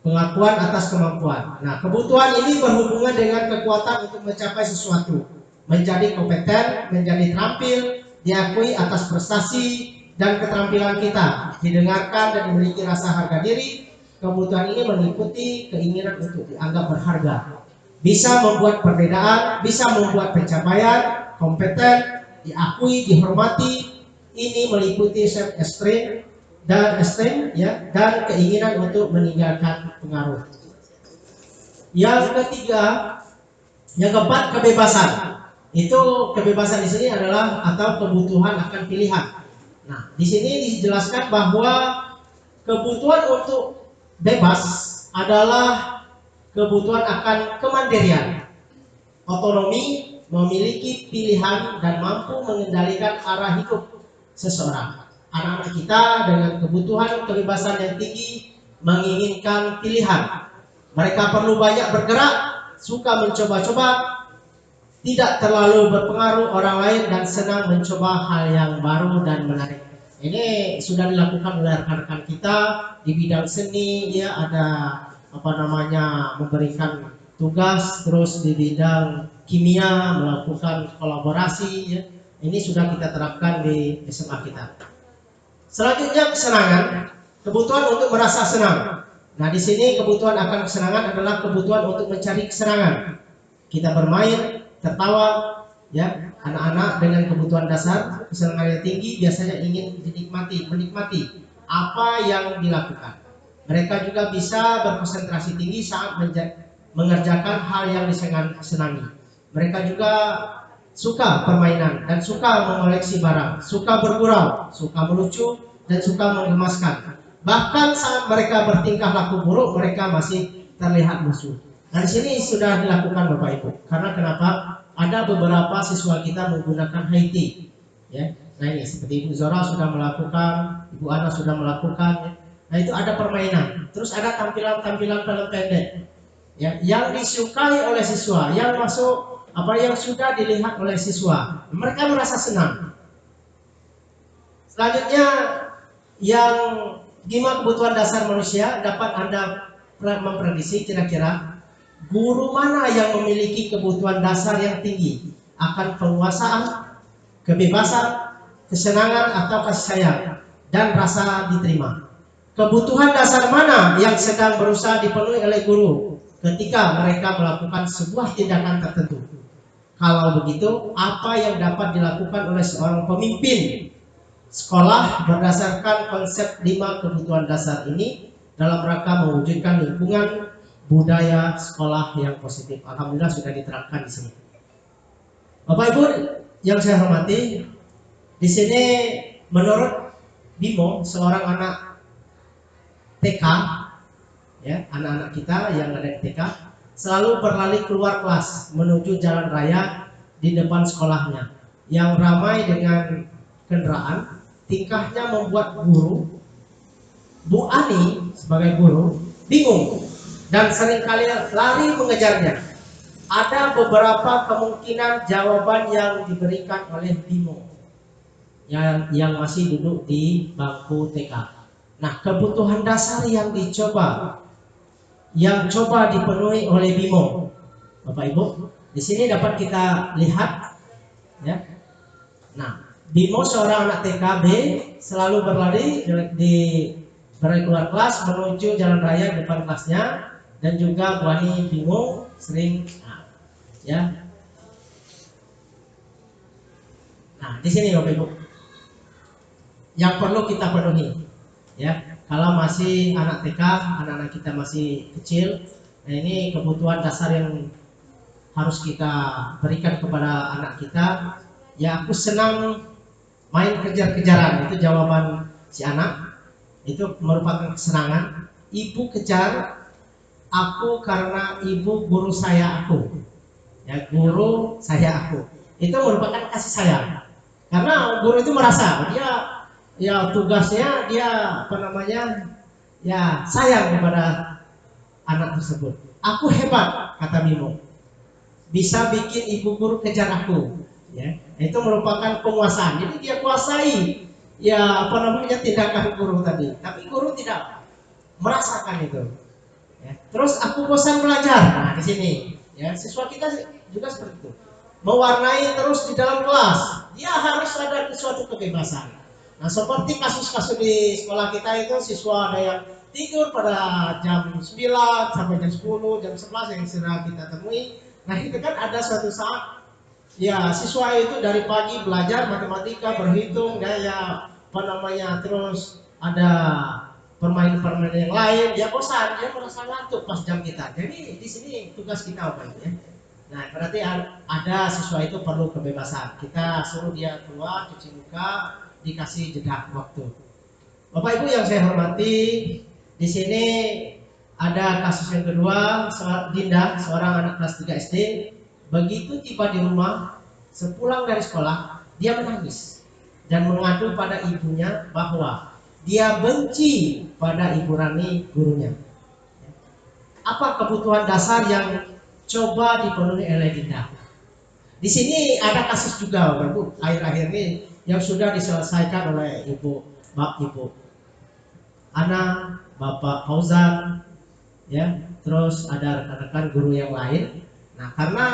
pengakuan atas kemampuan. Nah kebutuhan ini berhubungan dengan kekuatan untuk mencapai sesuatu, menjadi kompeten, menjadi terampil, diakui atas prestasi dan keterampilan kita, didengarkan dan memiliki rasa harga diri. Kebutuhan ini meliputi keinginan untuk dianggap berharga, bisa membuat perbedaan, bisa membuat pencapaian, kompeten, diakui, dihormati. Ini meliputi self-esteem dan dan keinginan untuk meninggalkan pengaruh. Yang ketiga, yang keempat, kebebasan. Itu kebebasan di sini adalah atau kebutuhan akan pilihan. Nah, di sini dijelaskan bahwa kebutuhan untuk bebas adalah kebutuhan akan kemandirian, otonomi, memiliki pilihan dan mampu mengendalikan arah hidup seseorang. anak-anak kita dengan kebutuhan kebebasan yang tinggi menginginkan pilihan. Mereka perlu banyak bergerak, suka mencoba-coba, tidak terlalu berpengaruh orang lain, dan senang mencoba hal yang baru dan menarik. Ini sudah dilakukan oleh rekan-rekan kita di bidang seni, ya, ada memberikan tugas, terus di bidang kimia melakukan kolaborasi, ya. Ini sudah kita terapkan di SMA kita. Selanjutnya kesenangan, kebutuhan untuk merasa senang. Nah, di sini kebutuhan akan kesenangan adalah kebutuhan untuk mencari kesenangan. Kita bermain, tertawa, ya. Anak-anak dengan kebutuhan dasar kesenangan yang tinggi biasanya ingin menikmati apa yang dilakukan. Mereka juga bisa berkonsentrasi tinggi saat mengerjakan hal yang disenangi. Mereka juga suka permainan dan suka mengoleksi barang, suka bergurau, suka melucu, dan suka menggemaskan. Bahkan saat mereka bertingkah laku buruk, mereka masih terlihat lucu. Nah, di sini sudah dilakukan Bapak Ibu. Karena kenapa? Ada beberapa siswa kita menggunakan high tea, ya. Nah, ini seperti Ibu Zora sudah melakukan, Ibu Ana sudah melakukan, ya. Nah, itu ada permainan. Terus ada tampilan-tampilan film pendek, ya, yang disukai oleh siswa, yang sudah dilihat oleh siswa. Mereka merasa senang. Selanjutnya, yang 5 kebutuhan dasar manusia dapat Anda memprediksi kira-kira guru mana yang memiliki kebutuhan dasar yang tinggi akan penguasaan, kebebasan, kesenangan atau kasih sayang, dan rasa diterima. Kebutuhan dasar mana yang sedang berusaha dipenuhi oleh guru ketika mereka melakukan sebuah tindakan tertentu? Kalau begitu, apa yang dapat dilakukan oleh seorang pemimpin sekolah berdasarkan konsep 5 kebutuhan dasar ini dalam rangka mewujudkan lingkungan budaya sekolah yang positif? Alhamdulillah sudah diterapkan di sini. Bapak Ibu yang saya hormati, di sini menurut Bimo, seorang anak TK, ya, anak-anak kita yang ada di TK selalu berlari keluar kelas menuju jalan raya di depan sekolahnya yang ramai dengan kendaraan. Tingkahnya membuat guru, Bu Ani sebagai guru, bingung dan seringkali lari mengejarnya. Ada beberapa kemungkinan jawaban yang diberikan oleh Bimo yang masih duduk di bangku TK. Nah, kebutuhan dasar yang coba dipenuhi oleh Bimo, Bapak Ibu, di sini dapat kita lihat, ya. Nah, Bimo seorang anak TKB selalu berlari keluar kelas menuju jalan raya depan kelasnya, dan juga Bu Ani bingung sering, ya. Nah, di sini Bapak Ibu yang perlu kita penuhi, ya. Kalau masih anak TK, anak-anak kita masih kecil, nah ini kebutuhan dasar yang harus kita berikan kepada anak kita. Ya, aku senang main kejar-kejaran, itu jawaban si anak. Itu merupakan kesenangan. Ibu kejar aku karena ibu guru saya aku. Ya, guru saya aku. Itu merupakan kasih sayang. Karena guru itu merasa dia, ya, tugasnya dia ya, sayang kepada anak tersebut. Aku hebat, kata Bimo, bisa bikin ibu guru kejar aku, ya. Itu merupakan penguasaan. Jadi dia kuasai, ya, tindakan guru tadi. Tapi guru tidak merasakan itu, ya. Terus aku bosan belajar. Nah, di sini, ya, siswa kita juga seperti itu. Mewarnai terus di dalam kelas. Dia harus ada suatu kebebasan. Nah, seperti kasus-kasus di sekolah kita itu, siswa ada yang tidur pada jam 9 sampai jam 10, jam 11 yang sudah kita temui. Nah, itu kan ada suatu saat, ya, siswa itu dari pagi belajar matematika, berhitung, terus ada permainan yang lain, dia bosan, dia merasa ngantuk pas jam kita. Jadi di sini tugas kita apa itu, ya. Nah, berarti ada siswa itu perlu kebebasan. Kita suruh dia keluar, cuci muka, dikasih jeda waktu. Bapak Ibu yang saya hormati, di sini ada kasus yang kedua, Dinda, seorang anak kelas 3 SD, begitu tiba di rumah, sepulang dari sekolah, dia menangis. dan mengadu pada ibunya bahwa dia benci pada Ibu Rani gurunya. Apa kebutuhan dasar yang coba dipenuhi oleh Dinda? Di sini ada kasus juga Bapak Ibu akhir-akhir ini yang sudah diselesaikan oleh Ibu Ana, Bapak Fauzan, ya, terus ada rekan-rekan guru yang lain. Nah, karena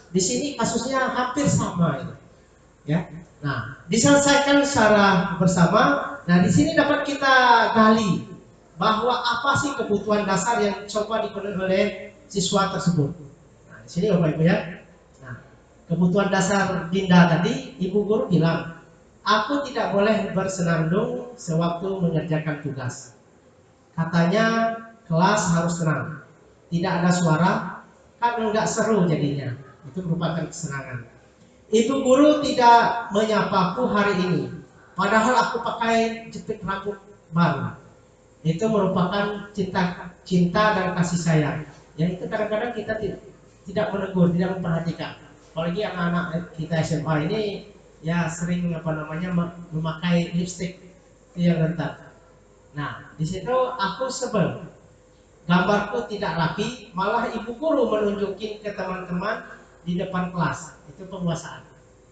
di sini kasusnya hampir sama itu, ya. Nah, diselesaikan secara bersama. Nah, di sini dapat kita gali bahwa apa sih kebutuhan dasar yang coba dipenuhi oleh siswa tersebut. Nah, di sini Bapak Ibu ya. Nah, kebutuhan dasar Dinda tadi, Ibu guru bilang, aku tidak boleh bersenandung sewaktu mengerjakan tugas. Katanya kelas harus tenang, tidak ada suara, kan enggak seru jadinya. Itu merupakan kesenangan. Ibu guru tidak menyapaku hari ini, padahal aku pakai jepit rambut baru. Itu merupakan cinta dan kasih sayang. Ya, itu kadang-kadang kita tidak menegur, tidak memperhatikan. Apalagi anak-anak kita SMA ini ya sering memakai lipstik yang rentan. Nah, di situ aku sebel. Gambarku tidak rapi, malah ibu guru menunjukin ke teman-teman di depan kelas. Itu penguasaan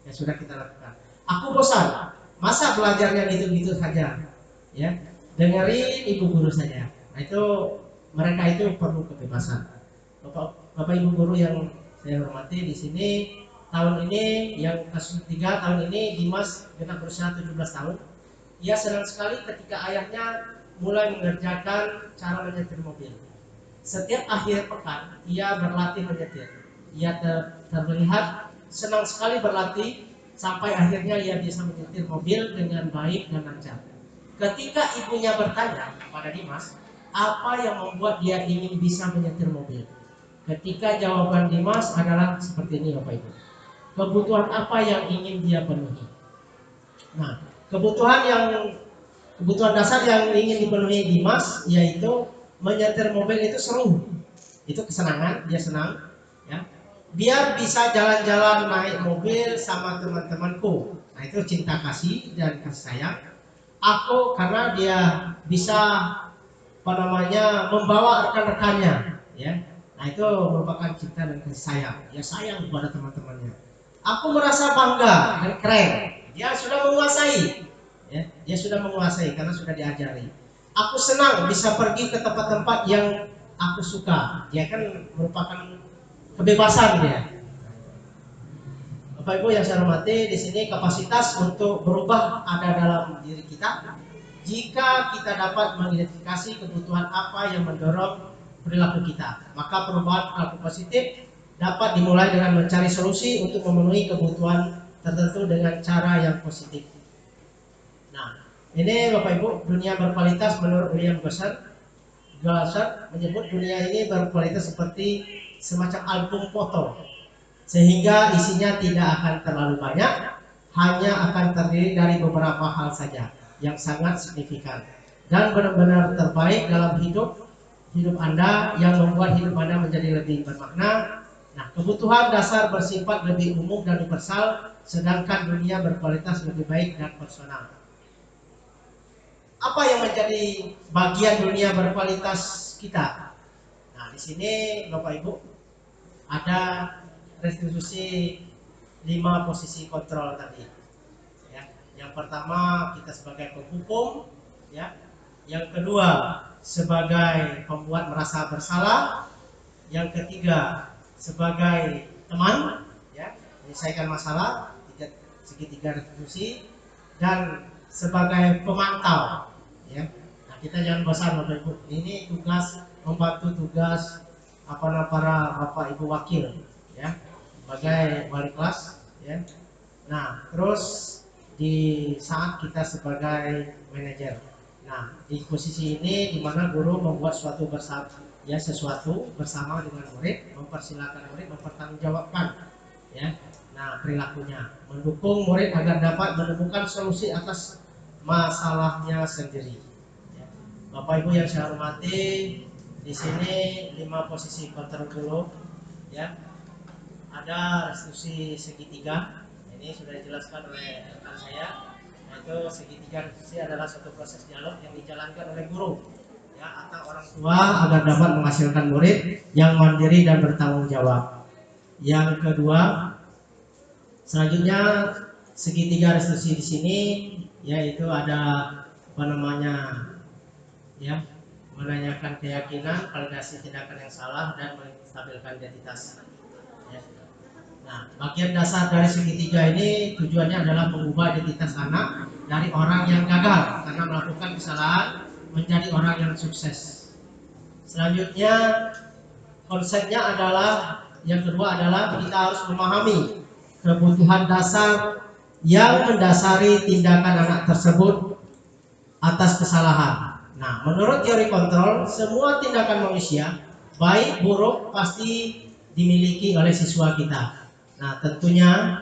yang sudah kita lakukan. Aku bosan, masa belajarnya gitu-gitu saja, ya. Dengerin ibu guru saja. Nah, itu mereka itu perlu kebebasan. Bapak ibu guru yang saya hormati, di sini tahun ini yang kasus 3 tahun ini Dimas genap berusia 17 tahun. Ia senang sekali ketika ayahnya mulai mengerjakan cara menyetir mobil. Setiap akhir pekan ia berlatih menyetir. Ia terlihat senang sekali berlatih sampai akhirnya ia bisa menyetir mobil dengan baik dan lancar. Ketika ibunya bertanya kepada Dimas, apa yang membuat dia ingin bisa menyetir mobil? Ketika jawaban Dimas adalah seperti ini Bapak Ibu. Kebutuhan apa yang ingin dia penuhi? Nah, kebutuhan dasar yang ingin dipenuhi Dimas yaitu menyetir mobil itu seru, itu kesenangan, dia senang, ya. Biar bisa jalan-jalan naik mobil sama teman-temanku. Nah, itu cinta kasih dan kasih sayang. Aku karena dia bisa membawa rekan-rekannya, ya. Nah, itu merupakan cinta dan kasih sayang. Dia sayang kepada teman-temannya. Aku merasa bangga dan keren. Dia sudah menguasai, ya. Dia sudah menguasai karena sudah diajari. Aku senang bisa pergi ke tempat-tempat yang aku suka. Dia kan merupakan kebebasan dia. Bapak Ibu yang saya hormati, di sini kapasitas untuk berubah ada dalam diri kita. Jika kita dapat mengidentifikasi kebutuhan apa yang mendorong perilaku kita, maka perubahan perilaku positif dapat dimulai dengan mencari solusi untuk memenuhi kebutuhan tertentu dengan cara yang positif. Nah, ini Bapak Ibu, dunia berkualitas menurut William Glasser menyebut dunia ini berkualitas seperti semacam album foto, sehingga isinya tidak akan terlalu banyak, hanya akan terdiri dari beberapa hal saja yang sangat signifikan dan benar-benar terbaik dalam hidup Anda yang membuat hidup Anda menjadi lebih bermakna. Nah, kebutuhan dasar bersifat lebih umum dan universal, sedangkan dunia berkualitas lebih baik dan personal. Apa yang menjadi bagian dunia berkualitas kita? Nah, di sini Bapak Ibu ada restitusi 5 posisi kontrol tadi. Ya. Yang pertama kita sebagai penghukum, ya. Yang kedua sebagai pembuat merasa bersalah. Yang ketiga sebagai teman, ya, menyelesaikan masalah, segitiga restitusi, dan sebagai pemantau, ya. Nah, kita jangan bosan Bapak Ibu. Ini tugas membantu tugas para Bapak Ibu wakil, ya, sebagai wali kelas, ya. Nah, terus di saat kita sebagai manajer. Nah, di posisi ini di mana guru membuat sesuatu bersama dengan murid, mempersilahkan murid mempertanggungjawabkan, ya. Nah, perilakunya mendukung murid agar dapat menemukan solusi atas masalahnya sendiri. Ya. Bapak Ibu yang saya hormati, di sini 5 posisi kontrol dulu, ya. Ada restitusi segitiga, ini sudah dijelaskan oleh rekan saya. Yaitu segitiga restitusi adalah suatu proses dialog yang dijalankan oleh guru ya atau orang tua agar dapat menghasilkan murid yang mandiri dan bertanggung jawab. Yang kedua, selanjutnya segitiga restitusi di sini yaitu ada apa namanya ya, menanyakan keyakinan, validasi tindakan yang salah, dan menstabilkan identitas ya. Nah, bagian dasar dari segitiga ini tujuannya adalah mengubah identitas anak dari orang yang gagal karena melakukan kesalahan menjadi orang yang sukses. Selanjutnya konsepnya adalah yang kedua adalah kita harus memahami kebutuhan dasar yang mendasari tindakan anak tersebut atas kesalahan. Nah, menurut teori kontrol, semua tindakan manusia, baik buruk, pasti dimiliki oleh siswa kita. Nah, tentunya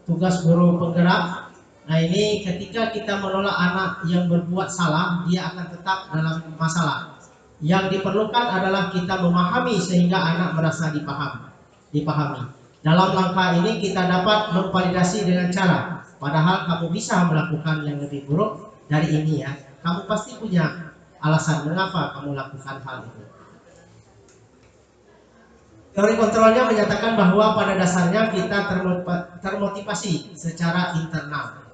tugas guru penggerak. Nah, ini ketika kita menolak anak yang berbuat salah, dia akan tetap dalam masalah. Yang diperlukan adalah kita memahami sehingga anak merasa dipahami. Dalam langkah ini kita dapat memvalidasi dengan cara, padahal kamu bisa melakukan yang lebih buruk dari ini ya. Kamu pasti punya alasan mengapa kamu lakukan hal itu. Teori kontrolnya menyatakan bahwa pada dasarnya kita termotivasi secara internal.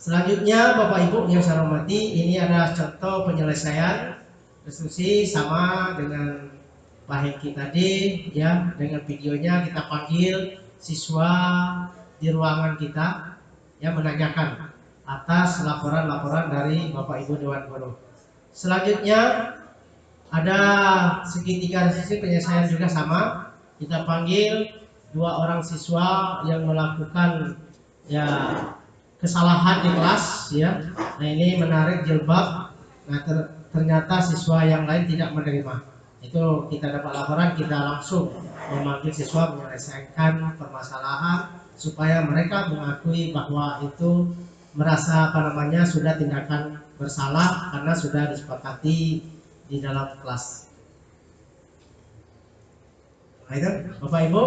Selanjutnya Bapak Ibu yang saya hormati, ini adalah contoh penyelesaian restitusi sama dengan Pak Hengki tadi ya. Dengan videonya kita panggil siswa di ruangan kita ya, menanyakan atas laporan-laporan dari Bapak Ibu Dewan Guru. Selanjutnya ada segitiga restitusi penyelesaian juga sama. Kita panggil 2 orang siswa yang melakukan ya kesalahan di kelas ya. Nah, ini menarik jilbab. Nah, ternyata siswa yang lain tidak menerima. Itu kita dapat laporan, kita langsung memanggil siswa menyelesaikan permasalahan supaya mereka mengakui bahwa itu merasa sudah tindakan bersalah karena sudah disepakati di dalam kelas. Nah, itu Bapak Ibu,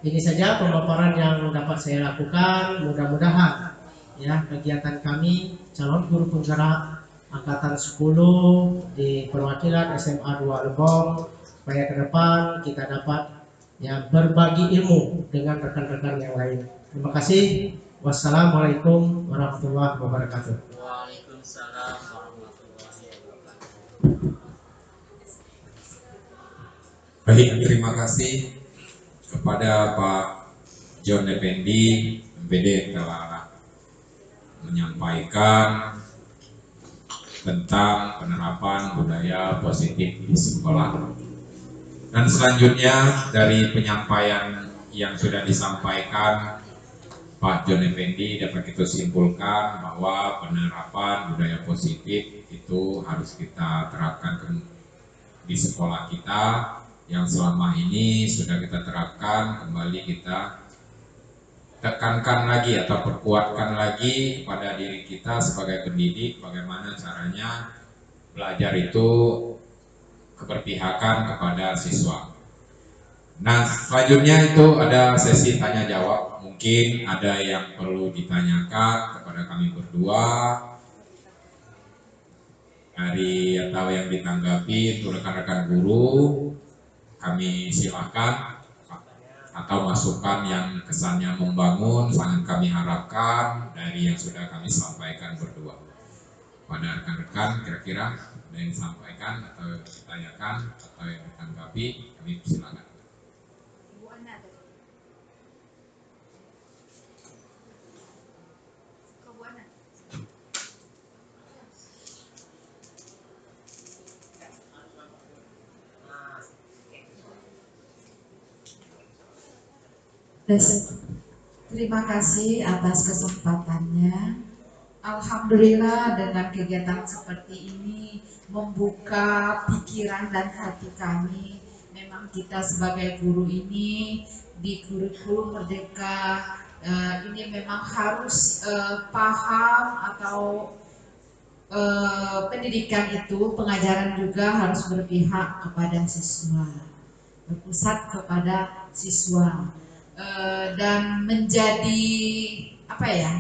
ini saja pemaparan yang dapat saya lakukan. Mudah-mudahan ya kegiatan kami calon guru penggerak angkatan 10 di perwakilan SMA 2 Lebong, supaya ke depan kita dapat ya berbagi ilmu dengan rekan-rekan yang lain. Terima kasih. Wassalamualaikum warahmatullahi wabarakatuh. Waalaikumsalam warahmatullahi wabarakatuh. Baik, terima kasih kepada Pak John Effendi, MPD, telah menyampaikan tentang penerapan budaya positif di sekolah. Dan selanjutnya dari penyampaian yang sudah disampaikan Pak John Effendi, dapat kita simpulkan bahwa penerapan budaya positif itu harus kita terapkan di sekolah kita. Yang selama ini sudah kita terapkan, kembali kita tekankan lagi atau perkuatkan lagi pada diri kita sebagai pendidik, bagaimana caranya belajar itu keberpihakan kepada siswa. Nah, selanjutnya itu ada sesi tanya jawab. Mungkin ada yang perlu ditanyakan kepada kami berdua atau yang ditanggapi untuk rekan-rekan guru. Kami silakan, atau masukan yang kesannya membangun sangat kami harapkan dari yang sudah kami sampaikan berdua. Pada rekan-rekan kira-kira ada yang disampaikan atau ditanyakan atau yang ditanggapi, kami silakan. Terima kasih atas kesempatannya. Alhamdulillah dengan kegiatan seperti ini membuka pikiran dan hati kami. Memang kita sebagai guru ini di kurikulum Merdeka ini memang harus paham atau pendidikan itu, pengajaran juga harus berpihak kepada siswa, berpusat kepada siswa. Dan menjadi apa ya,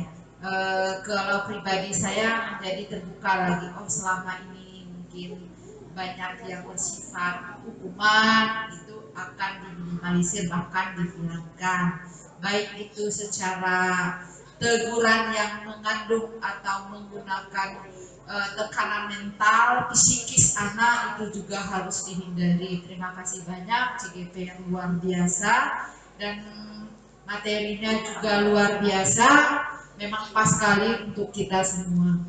kalau pribadi saya menjadi terbuka lagi. Oh, selama ini mungkin banyak yang bersifat hukuman itu akan diminimalisir, bahkan dihilangkan, baik itu secara teguran yang mengandung atau menggunakan tekanan mental, psikis anak itu juga harus dihindari. Terima kasih banyak CGP yang luar biasa dan materinya juga luar biasa, memang pas sekali untuk kita semua.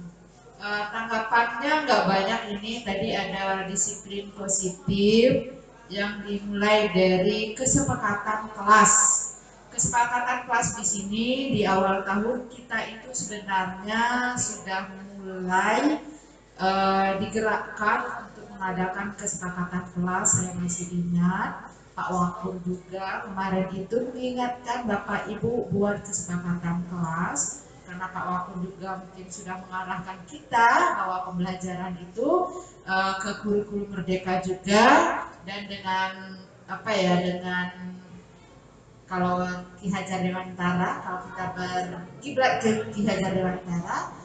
Tanggapannya nggak banyak ini, tadi ada disiplin positif yang dimulai dari kesepakatan kelas. Kesepakatan kelas di sini di awal tahun kita itu sebenarnya sudah mulai digerakkan untuk mengadakan kesepakatan kelas. Saya masih ingat Pak Wakur juga kemarin itu mengingatkan Bapak Ibu buat kesepakatan kelas, karena Pak Wakur juga mungkin sudah mengarahkan kita bahwa pembelajaran itu ke kurikulum merdeka juga, dan dengan apa ya, dengan kalau Ki Hajar Dewantara, kalau kita berkiblat ke Ki Hajar Dewantara,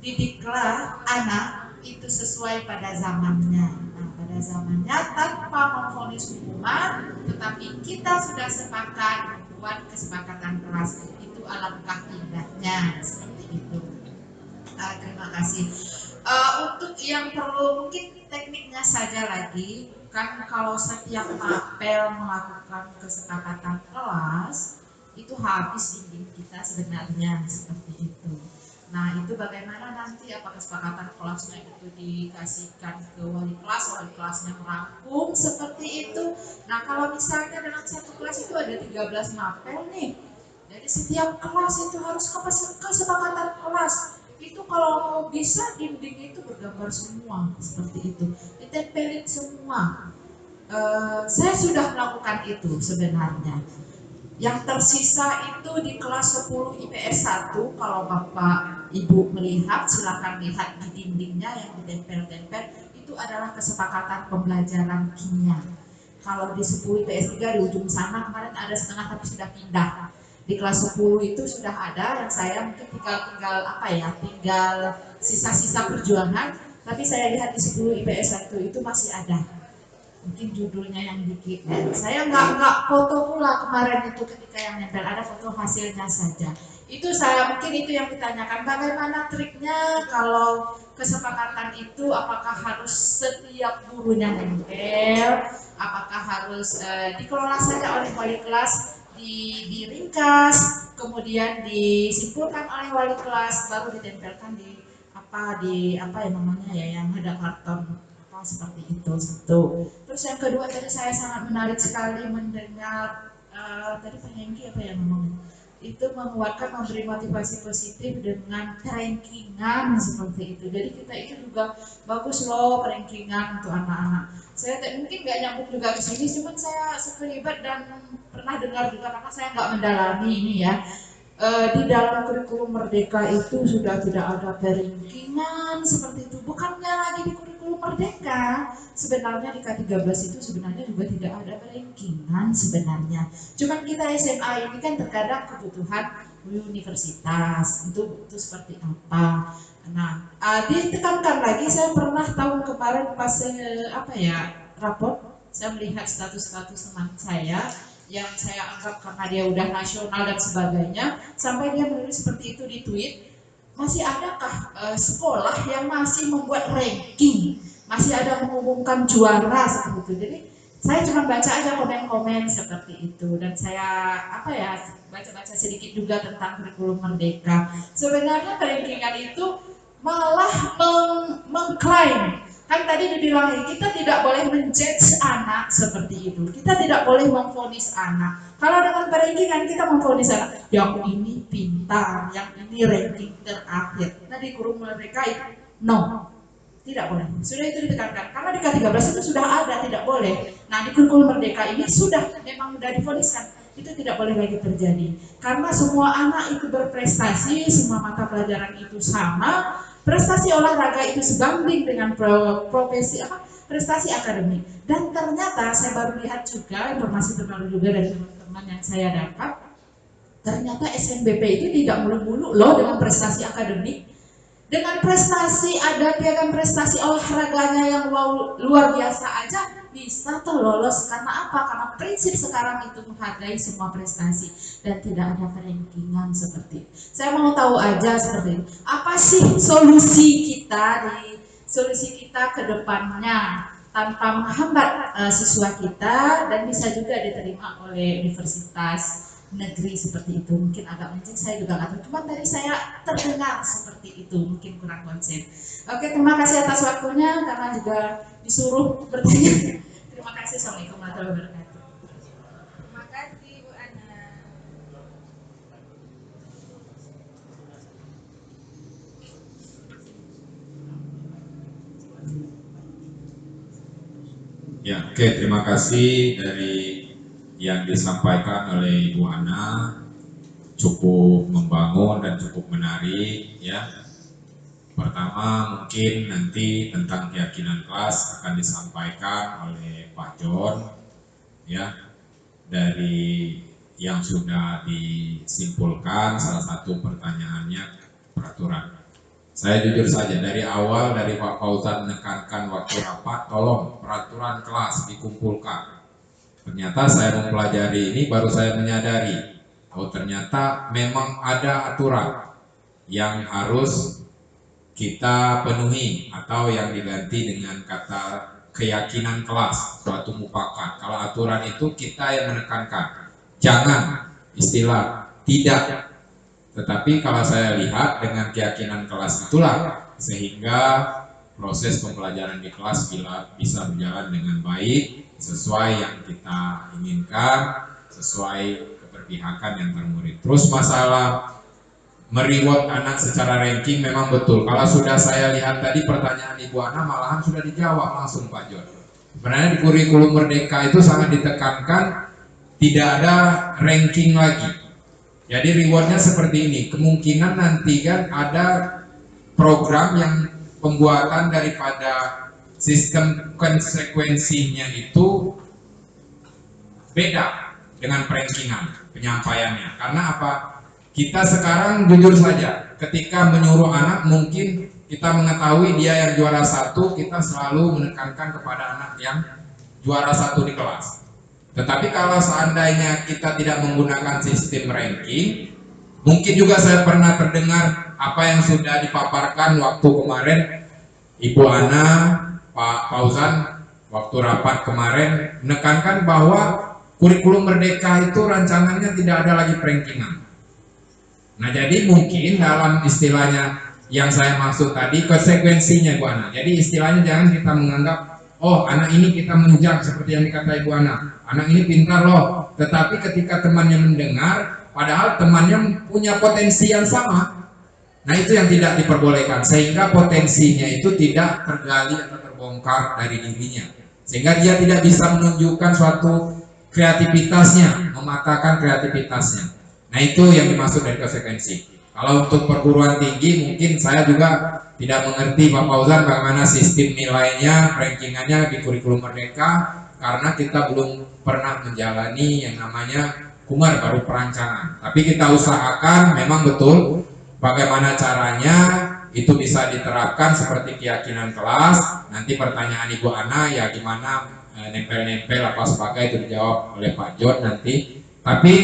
didiklah anak itu sesuai pada zamannya. Nah, pada zamannya tanpa memvonis hukuman, tetapi kita sudah sepakat membuat kesepakatan kelas, itu alangkah indahnya seperti itu. Terima kasih. Untuk yang perlu mungkin tekniknya saja lagi, kan kalau setiap apel melakukan kesepakatan kelas itu habis dinding kita sebenarnya seperti itu. Nah, itu bagaimana nanti, apa kesepakatan kelasnya itu dikasihkan ke wali kelasnya merangkum seperti itu. Nah, kalau misalnya dalam satu kelas itu ada 13 mapel nih, jadi setiap kelas itu harus kesepakatan kelas. Itu kalau bisa dinding itu bergambar semua seperti itu, ditempelin semua. Saya sudah melakukan itu sebenarnya. Yang tersisa itu di kelas 10 IPS 1, kalau Bapak Ibu melihat, silakan lihat di dindingnya yang ditempel-tempel, itu adalah kesepakatan pembelajaran kimia. Kalau di 10 IPS 3 di ujung sana kemarin ada setengah tapi sudah pindah. Di kelas 10 itu sudah ada, yang saya mungkin tinggal apa ya, tinggal sisa-sisa perjuangan, tapi saya lihat di 10 IPS 1 itu masih ada. Mungkin judulnya yang dikit. Saya nggak foto pula kemarin itu, ketika yang nempel ada foto hasilnya saja. Itu saya mungkin itu yang ditanyakan, bagaimana triknya kalau kesepakatan itu, apakah harus setiap gurunya nempel, apakah harus dikelola saja oleh wali kelas, diringkas, kemudian disimpulkan oleh wali kelas, baru ditempelkan di apa yang namanya ya, yang ada karton seperti itu. Satu. Terus yang kedua, tadi saya sangat menarik sekali mendengar tadi Pak Hengki apa yang ngomong itu, menguatkan, memberi motivasi positif dengan rankingan seperti itu. Jadi kita itu juga bagus loh rankingan untuk anak-anak. Saya mungkin nggak nyambung juga ke sini, cuman saya sekelibat dan pernah dengar juga, karena saya nggak mendalami ini ya. Di dalam kurikulum merdeka itu sudah tidak ada rankingan seperti itu. Bukannya lagi di kurikulum merdeka, sebenarnya di K13 itu sebenarnya juga tidak ada rankingan sebenarnya. Cuman kita SMA ini kan terkadang kebutuhan universitas itu seperti apa. Nah, ditekankan lagi, saya pernah tahun kemarin pas raport, saya melihat status-status teman saya yang saya anggap karena dia udah nasional dan sebagainya, sampai dia menulis seperti itu di tweet, masih adakah sekolah yang masih membuat ranking, masih ada mengumumkan juara seperti itu. Jadi saya cuma baca aja komen-komen seperti itu, dan saya baca-baca sedikit juga tentang kurikulum merdeka. Sebenarnya rankingan itu malah mengklaim, kan tadi dibilang kita tidak boleh menjudge anak seperti itu, kita tidak boleh memvonis anak. Kalau dengan rankingan kita memvonis anak, yang ini pintar, yang ini ranking terakhir. Nah di kurikulum mereka itu no, tidak boleh. Sudah itu ditekankan, karena di K13 itu sudah ada tidak boleh. Nah di kurikulum merdeka ini memang sudah divoniskan, itu tidak boleh lagi terjadi. Karena semua anak itu berprestasi, semua mata pelajaran itu sama, prestasi olahraga itu sebanding dengan prestasi akademik. Dan ternyata saya baru lihat juga, informasi terbaru juga dari teman-teman yang saya dapat, ternyata SNBP itu tidak melulu loh dengan prestasi akademik. Dengan prestasi, ada piagam prestasi olahraganya yang luar biasa aja bisa tuh lolos. Karena apa? Karena prinsip sekarang itu menghargai semua prestasi dan tidak ada rankingan seperti itu. Saya mau tahu aja seperti itu. Apa sih solusi kita ke depannya tanpa menghambat siswa kita dan bisa juga diterima oleh universitas negeri seperti itu. Mungkin agak mencek, saya juga nggak tahu, cuma tadi saya terdengar seperti itu, mungkin kurang konsep. Oke, terima kasih atas waktunya karena juga disuruh bertanya. Terima kasih. Assalamualaikum warahmatullahi wabarakatuh. Terima kasih Bu Ana. Ya, oke, terima kasih dari yang disampaikan oleh Ibu Ana, cukup membangun dan cukup menarik ya. Pertama mungkin nanti tentang keyakinan kelas akan disampaikan oleh Pak John ya, dari yang sudah disimpulkan salah satu pertanyaannya peraturan. Saya jujur saja dari awal dari Pak Fauzan menekankan waktu rapat, tolong peraturan kelas dikumpulkan. Ternyata saya mempelajari ini baru saya menyadari, oh ternyata memang ada aturan yang harus kita penuhi atau yang diganti dengan kata keyakinan kelas, suatu mufakat. Kalau aturan itu kita yang menekankan, jangan istilah tidak. Tetapi kalau saya lihat dengan keyakinan kelas itulah sehingga proses pembelajaran di kelas bisa berjalan dengan baik sesuai yang kita inginkan, sesuai keberpihakan yang termurid. Terus masalah mereward anak secara ranking memang betul. Kalau sudah saya lihat tadi pertanyaan Ibu Ana malahan sudah dijawab langsung Pak John. Sebenarnya di kurikulum Merdeka itu sangat ditekankan tidak ada ranking lagi. Jadi rewardnya seperti ini, kemungkinan nanti kan ada program yang pembuatan daripada sistem konsekuensinya itu beda dengan rankingan penyampaiannya. Karena apa? Kita sekarang jujur saja, ketika menyuruh anak mungkin kita mengetahui dia yang juara satu, kita selalu menekankan kepada anak yang juara satu di kelas. Tetapi kalau seandainya kita tidak menggunakan sistem ranking, mungkin juga saya pernah terdengar apa yang sudah dipaparkan waktu kemarin Ibu Ana, Pak Fauzan, waktu rapat kemarin menekankan bahwa kurikulum Merdeka itu rancangannya tidak ada lagi rankingan. Nah jadi mungkin dalam istilahnya yang saya maksud tadi konsekuensinya Bu Ana. Jadi istilahnya jangan kita menganggap oh anak ini kita menjang seperti yang dikata Ibu Ana. Anak ini pintar loh, tetapi ketika temannya mendengar, padahal temannya punya potensi yang sama. Nah itu yang tidak diperbolehkan, sehingga potensinya itu tidak tergali atau terbongkar dari dirinya. Sehingga dia tidak bisa menunjukkan suatu kreativitasnya, mematahkan kreativitasnya. Nah itu yang dimaksud dari konsekuensi. Kalau untuk perguruan tinggi mungkin saya juga tidak mengerti Pak Fauzan bagaimana sistem nilainya, rankingannya di kurikulum Merdeka, karena kita belum pernah menjalani yang namanya Kumar baru perancangan. Tapi kita usahakan memang betul bagaimana caranya itu bisa diterapkan seperti keyakinan kelas. Nanti pertanyaan Ibu Ana ya gimana nempel-nempel apa sebagai itu dijawab oleh Pak John nanti. Tapi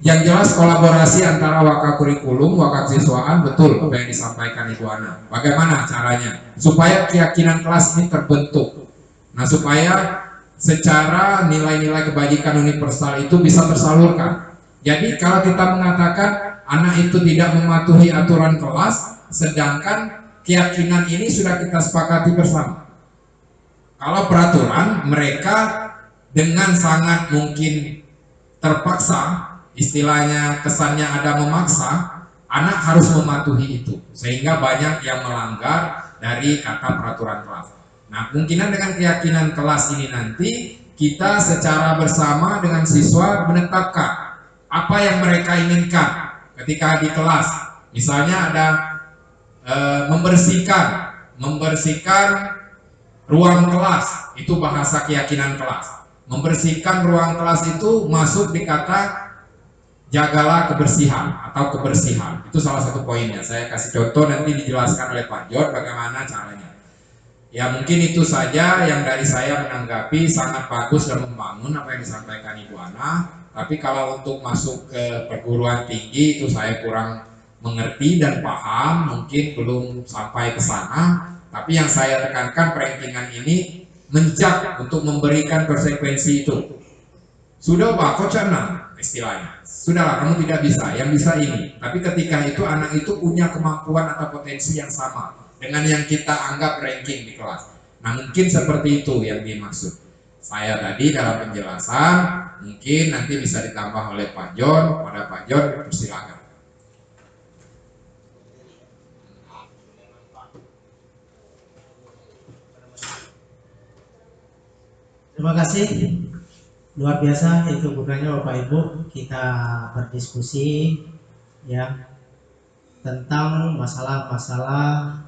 yang jelas kolaborasi antara wakak kurikulum, wakak siswaan betul apa yang disampaikan Ibu Ana. Bagaimana caranya supaya keyakinan kelas ini terbentuk. Nah supaya secara nilai-nilai kebajikan universal itu bisa tersalurkan. Jadi kalau kita mengatakan anak itu tidak mematuhi aturan kelas, sedangkan keyakinan ini sudah kita sepakati bersama. Kalau peraturan mereka dengan sangat mungkin terpaksa, istilahnya kesannya ada memaksa, anak harus mematuhi itu. Sehingga banyak yang melanggar dari kata peraturan kelas. Nah, kemungkinan dengan keyakinan kelas ini nanti kita secara bersama dengan siswa menetapkan apa yang mereka inginkan ketika di kelas. Misalnya ada membersihkan ruang kelas, itu bahasa keyakinan kelas. Membersihkan ruang kelas itu masuk di kata jagalah kebersihan atau kebersihan. Itu salah satu poinnya. Saya kasih contoh, nanti dijelaskan oleh Pak John bagaimana caranya. Ya mungkin itu saja yang dari saya menanggapi. Sangat bagus dan membangun apa yang disampaikan Ibu Ana. Tapi kalau untuk masuk ke perguruan tinggi itu saya kurang mengerti dan paham, mungkin belum sampai ke sana. Tapi yang saya tekankan, rankingan ini menjak untuk memberikan konsekuensi itu. Sudah Pak, kocana istilahnya. Sudahlah, kamu tidak bisa, yang bisa ini. Tapi ketika itu anak itu punya kemampuan atau potensi yang sama dengan yang kita anggap ranking di kelas. Nah mungkin seperti itu yang dimaksud. Saya tadi dalam penjelasan, mungkin nanti bisa ditambah oleh Pak John. Pada Pak John, persilakan. Terima kasih. Luar biasa itu gunanya Bapak Ibu kita berdiskusi ya tentang masalah-masalah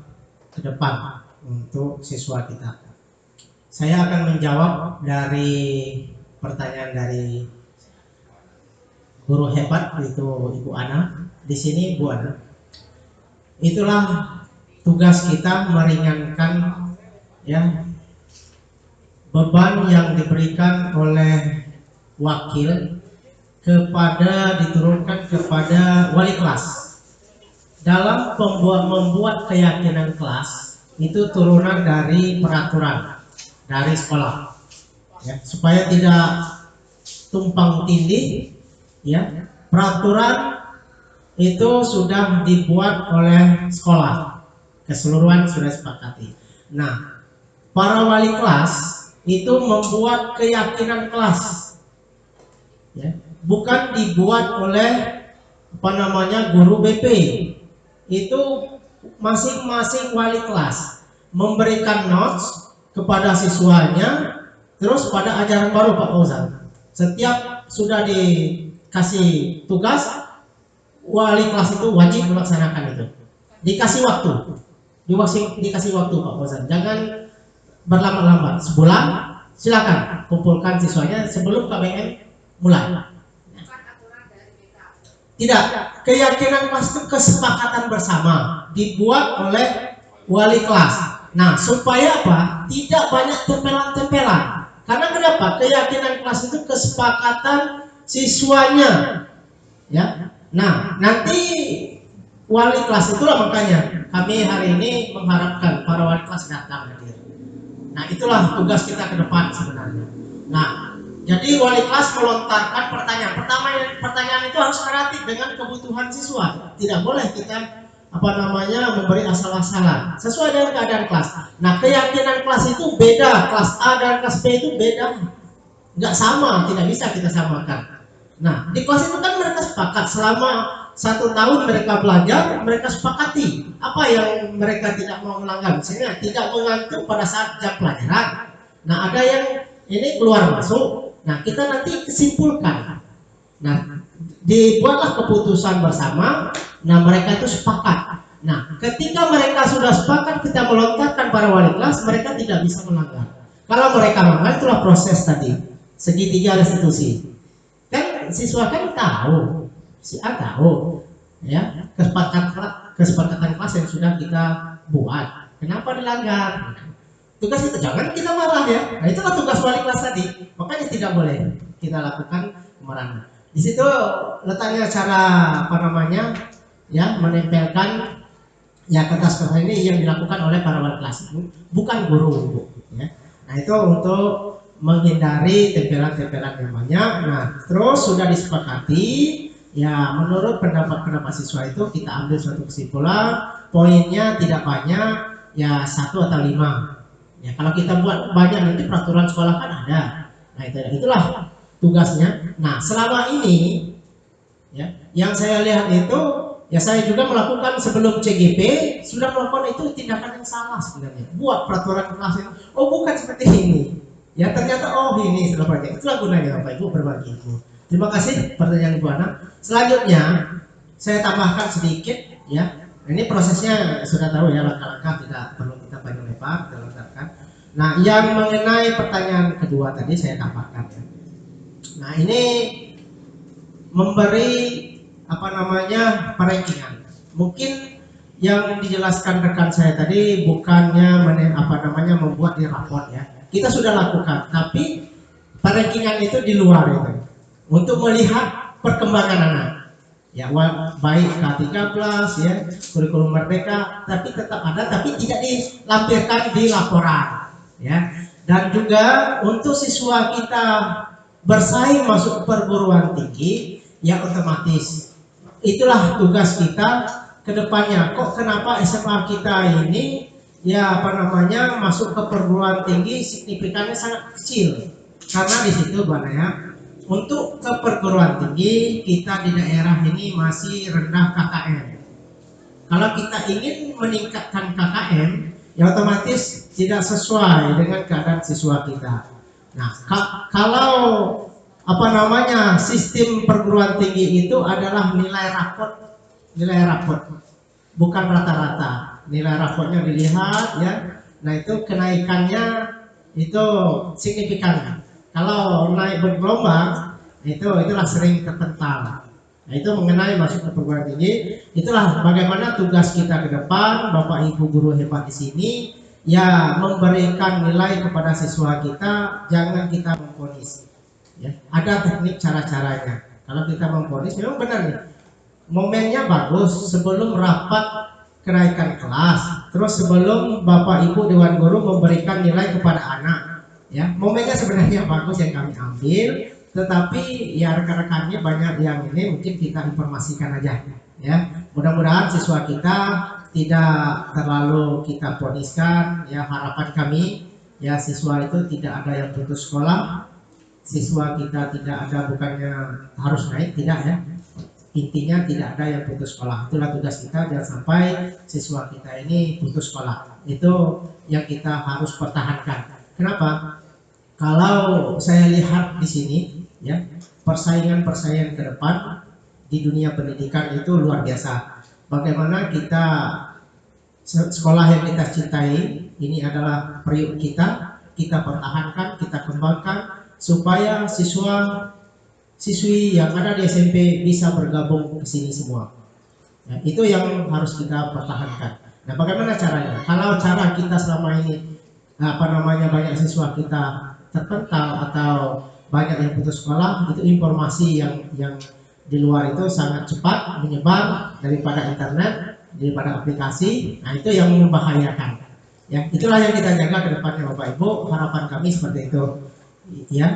ke depan untuk siswa kita. Saya akan menjawab dari pertanyaan dari guru hebat itu Ibu Ana. Di sini Ibu Ana. Itulah tugas kita meringankan ya beban yang diberikan oleh wakil diturunkan kepada wali kelas dalam membuat keyakinan kelas itu turunan dari peraturan dari sekolah ya, supaya tidak tumpang tindih ya. Peraturan itu sudah dibuat oleh sekolah, keseluruhan sudah sepakati. Nah, para wali kelas itu membuat keyakinan kelas ya, bukan dibuat oleh guru BP. Itu masing-masing wali kelas memberikan notes kepada siswanya, terus pada ajaran baru Pak Fauzan setiap sudah dikasih tugas, wali kelas itu wajib melaksanakan itu. Dikasih waktu Pak Fauzan, jangan berlambat-lambat, sebulan silakan kumpulkan siswanya sebelum KBM mulai. Tidak, keyakinan kelas itu kesepakatan bersama dibuat oleh wali kelas. Nah, supaya apa? Tidak banyak tempelan-tempelan. Karena kenapa? Keyakinan kelas itu kesepakatan siswanya. Ya. Nah, nanti wali kelas itulah makanya kami hari ini mengharapkan para wali kelas datang hadir. Nah, itulah tugas kita ke depan sebenarnya. Nah, jadi wali kelas melontarkan pertanyaan. Pertanyaan itu harus relatif dengan kebutuhan siswa. Tidak boleh kita memberi asal-asalan. Sesuai dengan keadaan kelas. Nah, keyakinan kelas itu beda. Kelas A dan kelas B itu beda. Nggak sama, tidak bisa kita samakan. Nah, di kelas itu kan mereka sepakat selama 1 tahun mereka belajar, mereka sepakati apa yang mereka tidak mau melanggar, misalnya tidak mengantuk pada saat jam pelajaran. Nah, ada yang ini keluar masuk. Nah, kita nanti kesimpulkan. Nah, dibuatlah keputusan bersama. Nah, mereka itu sepakat. Nah, ketika mereka sudah sepakat, kita melontarkan para wali kelas, mereka tidak bisa melanggar. Kalau mereka melanggar, itulah proses tadi segitiga restitusi. Kan siswa kan tahu, si A tahu ya kesepakatan kelas yang sudah kita buat, kenapa dilanggar. Tugas itu jangan kita marah ya. Nah, itulah tugas wali kelas tadi, makanya tidak boleh kita lakukan kemarahan. Di situ letaknya cara ya menempelkan ya kertas ini yang dilakukan oleh para wali kelas, bukan guru ya. Nah, itu untuk menghindari tempelan-tempelan yang banyak. Nah, terus sudah disepakati ya, menurut pendapat siswa itu kita ambil suatu kesimpulan, poinnya tidak banyak ya 1 atau 5 ya. Kalau kita buat banyak nanti peraturan sekolah kan ada. Nah, itulah tugasnya. Nah, selama ini ya yang saya lihat itu ya, saya juga melakukan sebelum CGP sudah melakukan itu tindakan yang salah sebenarnya. Buat peraturan kelas yang bukan seperti ini. Ya ternyata ini sudah proyek. Itulah gunanya Bapak Ibu berbagi ilmu. Terima kasih pertanyaan Ibu Ana. Selanjutnya saya tambahkan sedikit ya. Ini prosesnya sudah tahu ya, langkah-langkah tidak perlu kita panjang lebar, kita lontarkan. Nah, yang mengenai pertanyaan kedua tadi saya tambahkan ya. Nah, ini memberi perankingan. Mungkin yang dijelaskan rekan saya tadi bukannya membuat di raport ya. Kita sudah lakukan, tapi perankingan itu di luar itu untuk melihat perkembangan anak. Ya, baik K13 ya, kurikulum merdeka, tapi tetap ada, tapi tidak dilampirkan di laporan ya. Dan juga untuk siswa kita bersaing masuk masuk tinggi, ya otomatis itulah tugas kita ke depannya. Kok kenapa SMA kita ini masuk ke perguruan tinggi signifikannya sangat kecil? Karena di situ untuk ke perguruan tinggi kita di daerah ini masih rendah KKM. Kalau kita ingin meningkatkan KKM, ya otomatis tidak sesuai dengan keadaan siswa kita. Nah, kalau sistem perguruan tinggi itu adalah nilai raport, bukan rata-rata. Nilai raportnya dilihat ya. Nah, itu kenaikannya itu signifikan. Kalau naik bergelombang itulah sering terpental. Nah, itu mengenai masuk ke perguruan tinggi. Itulah bagaimana tugas kita ke depan, Bapak Ibu guru hebat di sini, ya memberikan nilai kepada siswa kita. Jangan kita memvonis. Ya, ada teknik cara-caranya. Kalau kita memvonis, memang benar nih. Momennya bagus sebelum rapat kenaikan kelas, terus sebelum Bapak Ibu Dewan Guru memberikan nilai kepada anak. Ya, momennya sebenarnya bagus yang kami ambil, tetapi ya rekan-rekannya banyak yang ini mungkin kita informasikan aja ya. Mudah-mudahan siswa kita tidak terlalu kita poniskan ya. Harapan kami ya siswa itu tidak ada yang putus sekolah, siswa kita tidak ada bukannya harus naik, tidak ya. Intinya tidak ada yang putus sekolah. Itulah tugas kita, jangan sampai siswa kita ini putus sekolah. Itu yang kita harus pertahankan. Kenapa? Kalau saya lihat di sini ya, persaingan ke depan di dunia pendidikan itu luar biasa. Bagaimana kita sekolah yang kita cintai ini adalah periuk kita pertahankan, kita kembangkan supaya siswi yang ada di SMP bisa bergabung ke sini semua. Ya, itu yang harus kita pertahankan. Nah, bagaimana caranya? Kalau cara kita selama ini banyak siswa kita terpental atau banyak yang putus sekolah, itu informasi yang di luar itu sangat cepat menyebar daripada internet, daripada aplikasi. Nah, itu yang membahayakan. Ya, itulah yang kita jaga ke depannya Bapak Ibu. Harapan kami seperti itu. Ya.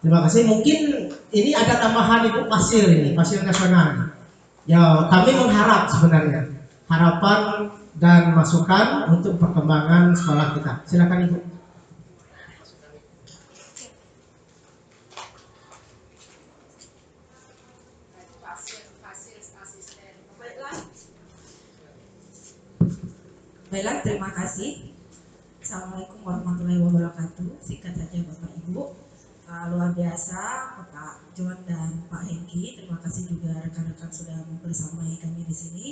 Terima kasih. Mungkin ini ada tambahan Ibu pasir nasional. Ya, kami mengharap sebenarnya harapan dan masukan untuk perkembangan sekolah kita. Silakan Ibu. Baiklah, terima kasih. Assalamualaikum warahmatullahi wabarakatuh. Singkat saja Bapak Ibu. Luar biasa Bapak John dan Pak Hengki. Terima kasih juga rekan-rekan sudah membersamai kami di sini.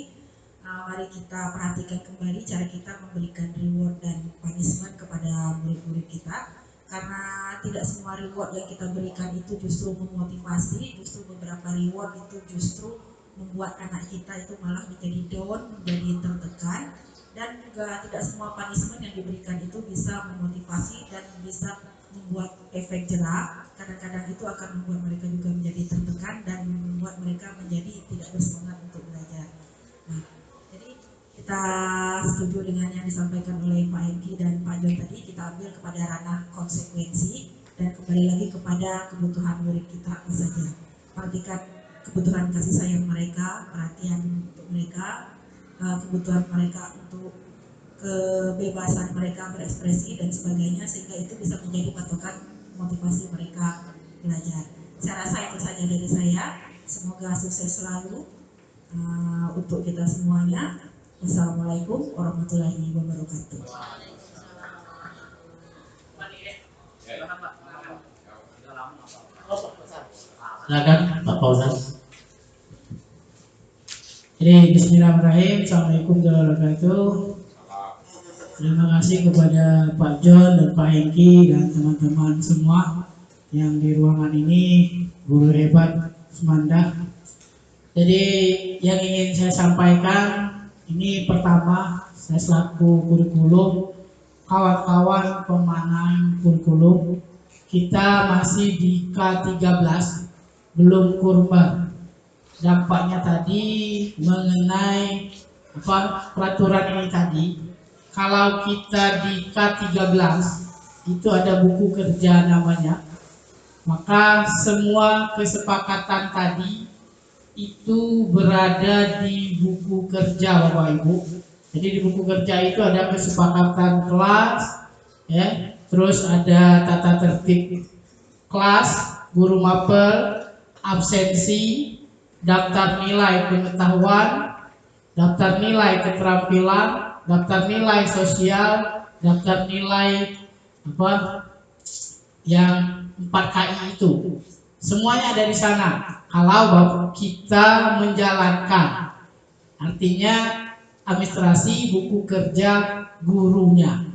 Mari kita perhatikan kembali cara kita memberikan reward dan punishment kepada murid-murid kita. Karena tidak semua reward yang kita berikan itu justru memotivasi, justru beberapa reward itu justru membuat anak kita itu malah menjadi down, menjadi tertekan. Dan juga tidak semua punishment yang diberikan itu bisa memotivasi dan bisa membuat efek jerak. Kadang-kadang itu akan membuat mereka juga menjadi tertekan dan membuat mereka menjadi tidak bersemangat untuk belajar. Nah, jadi kita setuju dengan yang disampaikan oleh Pak Hengki dan Pak John tadi. Kita ambil kepada ranah konsekuensi dan kembali lagi kepada kebutuhan murid kita apa saja. Perhatikan kebutuhan kasih sayang mereka, perhatian untuk mereka, kebutuhan mereka untuk kebebasan mereka berekspresi dan sebagainya, sehingga itu bisa menjadi patokan motivasi mereka belajar. Saya rasa itu saja dari saya. Semoga sukses selalu untuk kita semuanya. Wassalamualaikum warahmatullahi wabarakatuh. Silakan Pak Fauzan. Jadi bismillahirrahmanirrahim. Assalamualaikum warahmatullahi wabarakatuh. Terima kasih kepada Pak John dan Pak Hengki dan teman-teman semua yang di ruangan ini, guru hebat Semanda. Jadi yang ingin saya sampaikan ini pertama, saya selaku kurikulum, kawan-kawan pemanang kurikulum, kita masih di K13, belum kurma. Dampaknya tadi mengenai peraturan ini tadi, kalau kita di K13 itu ada buku kerja namanya, maka semua kesepakatan tadi itu berada di buku kerja Bapak Ibu. Jadi di buku kerja itu ada kesepakatan kelas, ya, terus ada tata tertib kelas, guru mapel, absensi, daftar nilai pengetahuan, daftar nilai keterampilan, daftar nilai sosial, daftar nilai yang 4KI itu. Semuanya ada di sana. Kalau kita menjalankan, artinya administrasi buku kerja gurunya.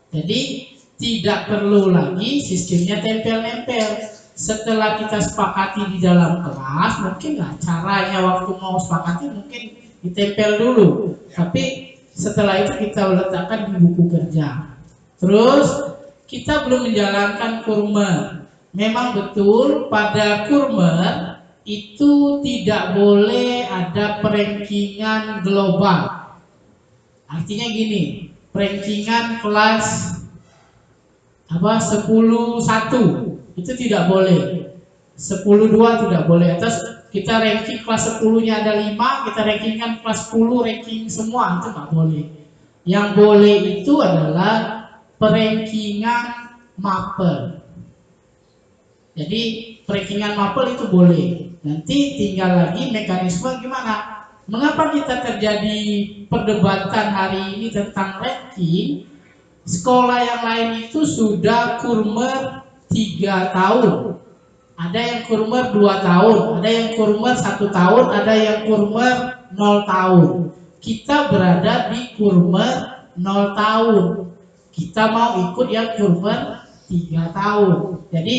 Jadi tidak perlu lagi sistemnya tempel-nempel. Setelah kita sepakati di dalam kelas, mungkin nggak caranya waktu mau sepakati mungkin ditempel dulu. Tapi setelah itu kita letakkan di buku kerja. Terus kita belum menjalankan kurmer. Memang betul pada kurmer itu tidak boleh ada perankingan global. Artinya gini, perankingan kelas 10-1 itu tidak boleh. 10-2 tidak boleh. Atas kita ranking kelas 10-nya ada 5, kita rankingkan kelas 10 ranking semua, itu nggak boleh. Yang boleh itu adalah perankingan mapel. Jadi perankingan mapel itu boleh. Nanti tinggal lagi mekanisme gimana. Mengapa kita terjadi perdebatan hari ini tentang ranking? Sekolah yang lain itu sudah kurmer 3 tahun. Ada yang kurmer 2 tahun, ada yang kurmer 1 tahun, ada yang kurmer 0 tahun. Kita berada di kurmer 0 tahun. Kita mau ikut yang kurmer 3 tahun. Jadi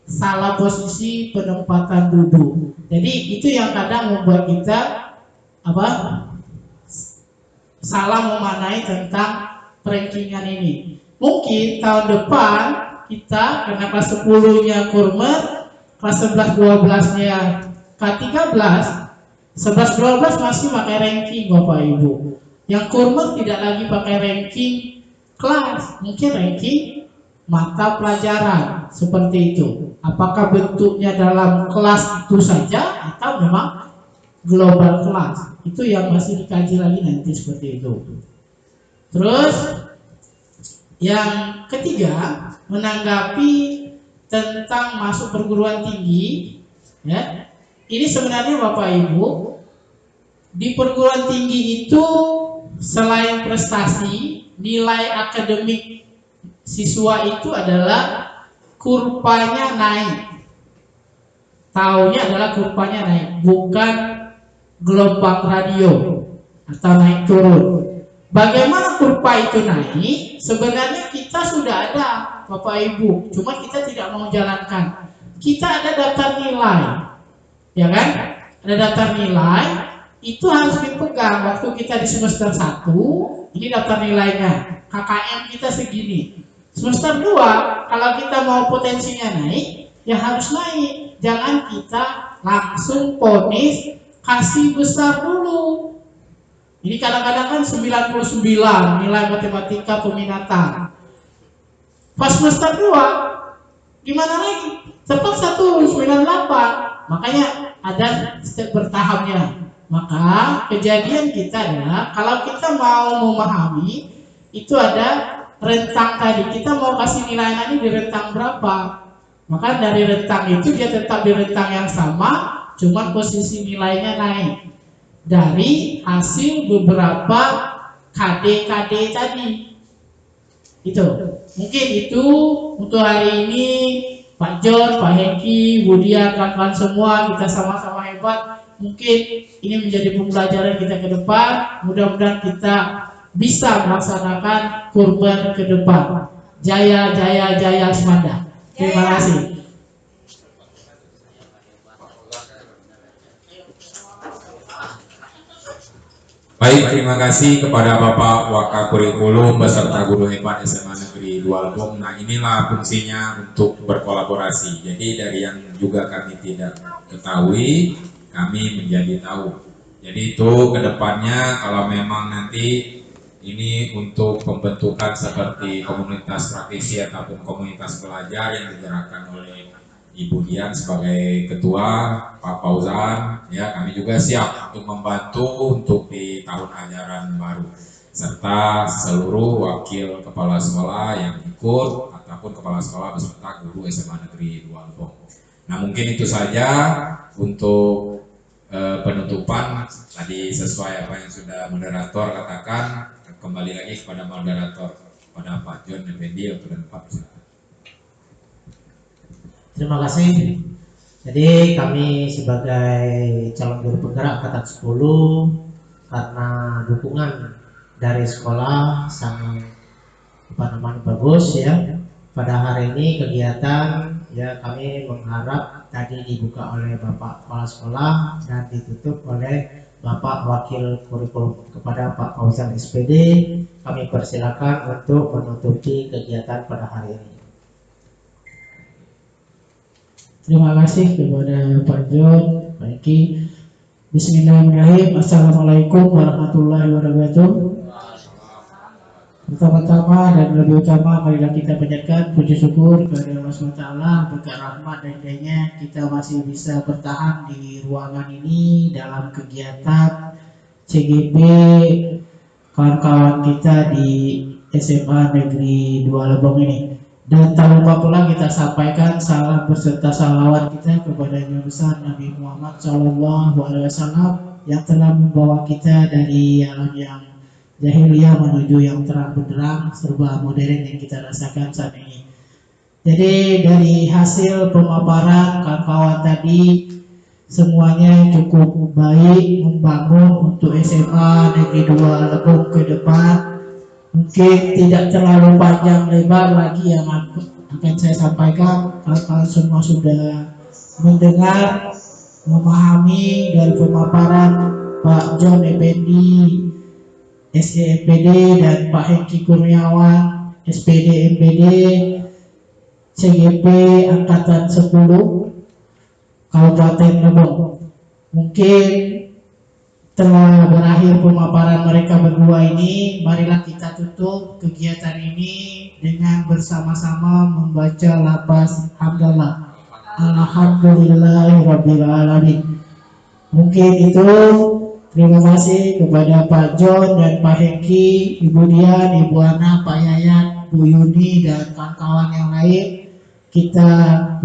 salah posisi penempatan duduk. Jadi itu yang kadang membuat kita salah memaknai tentang rankingan ini. Mungkin tahun depan kita karena kelas 10-nya kurmer, kelas 11-12-nya K13, 11-12 masih pakai ranking Bapak Ibu. Yang kurmer tidak lagi pakai ranking kelas, mungkin ranking mata pelajaran seperti itu. Apakah bentuknya dalam kelas itu saja atau memang global kelas? Itu yang masih dikaji lagi nanti seperti itu. Terus yang ketiga, menanggapi tentang masuk perguruan tinggi, ya. Ini sebenarnya Bapak Ibu, di perguruan tinggi itu selain prestasi, nilai akademik siswa itu adalah kurvanya naik. Taunya adalah kurvanya naik, bukan gelombang radio atau naik turun. Bagaimana kurva itu naik? Sebenarnya kita sudah ada Bapak Ibu, cuma kita tidak mau jalankan. Kita ada daftar nilai, ya kan? Ada daftar nilai, itu harus dipegang waktu kita di semester 1. Ini daftar nilainya, KKM kita segini. Semester 2, kalau kita mau potensinya naik, ya harus naik. Jangan kita langsung ponis kasih besar dulu. Ini kadang-kadang kan 99 nilai matematika peminatan. Pas semester 2, gimana lagi? Cepat 198. Makanya ada step bertahapnya. Maka kejadian kita adalah kalau kita mau memahami, itu ada rentang tadi. Kita mau kasih nilai nanti di rentang berapa? Maka dari rentang itu dia tetap di rentang yang sama, cuma posisi nilainya naik dari hasil beberapa KD tadi. Itu mungkin itu untuk hari ini. Pak John, Pak Hengki, Budia, kawan-kawan semua, kita sama-sama hebat. Mungkin ini menjadi pembelajaran kita ke depan. Mudah-mudahan kita bisa melaksanakan kurban ke depan. Jaya, jaya, jaya Semanda. Terima kasih. Baik, terima kasih kepada Bapak Wakakurikulum beserta guru hebat SMA Negeri 2 Lebong. Nah, inilah fungsinya untuk berkolaborasi. Jadi dari yang juga kami tidak ketahui, kami menjadi tahu. Jadi itu kedepannya kalau memang nanti ini untuk pembentukan seperti komunitas praktisi ataupun komunitas pelajar yang digerakkan oleh Ibu Dian sebagai ketua, Pak Fauzan, ya kami juga siap untuk membantu untuk di tahun ajaran baru, serta seluruh wakil kepala sekolah yang ikut ataupun kepala sekolah beserta guru SMA Negeri 2 Lebong. Nah mungkin itu saja untuk penutupan. Tadi sesuai apa yang sudah moderator katakan, kembali lagi kepada moderator, pada Pak John Effendi untuk tempat. Terima kasih. Jadi kami sebagai calon guru penggerak angkatan 10 karena dukungan dari sekolah sangat bagus ya. Pada hari ini kegiatan ya kami mengharap tadi dibuka oleh Bapak Kepala Sekolah dan ditutup oleh Bapak Wakil Kurikulum. Kepada Pak Fauzan SPD kami persilakan untuk menutupi kegiatan pada hari ini. Terima kasih kepada Pak John, Pak Eki. Bismillahirrahmanirrahim. Assalamualaikum warahmatullahi wabarakatuh. Pertama-tama dan lebih utama, marilah kita panjatkan puji syukur kepada Allah SWT. Berkat rahmat dan hidayahnya kita masih bisa bertahan di ruangan ini dalam kegiatan CGP kawan-kawan kita di SMA Negeri 2 Lebong ini. Dan tak lupa pula kita sampaikan salam berserta salawat kita kepada Nabi besar Nabi Muhammad SAW yang telah membawa kita dari alam yang jahiliyah menuju yang terang benderang serba modern yang kita rasakan saat ini. Jadi dari hasil pemaparan kawan-kawan tadi semuanya cukup baik membangun untuk SMA Negeri 2 Lebong ke depan. Mungkin tidak terlalu panjang lebar lagi yang akan saya sampaikan. Kalian semua sudah mendengar, memahami dari pemaparan Pak John Effendi SEMPD dan Pak Hengki Kurniawan SPD MPD CGP Angkatan 10 Kabupaten Lebong. Mungkin telah berakhir pemaparan mereka berdua ini, marilah kita tutup kegiatan ini dengan bersama-sama membaca lafaz hamdalah. Alhamdulillahirabbil alamin. Mungkin itu. Terima kasih kepada Pak John dan Pak Hengki, Ibu Dian, Ibu Ana, Pak Yayat, Bu Yuni dan kawan-kawan yang lain. Kita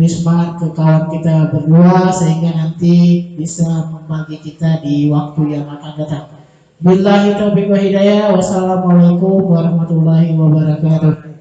wismat ke kawan kita berdua sehingga nanti bisa membagi kita di waktu yang akan datang. Billahi taufiq wa hidayah. Wassalamualaikum warahmatullahi wabarakatuh.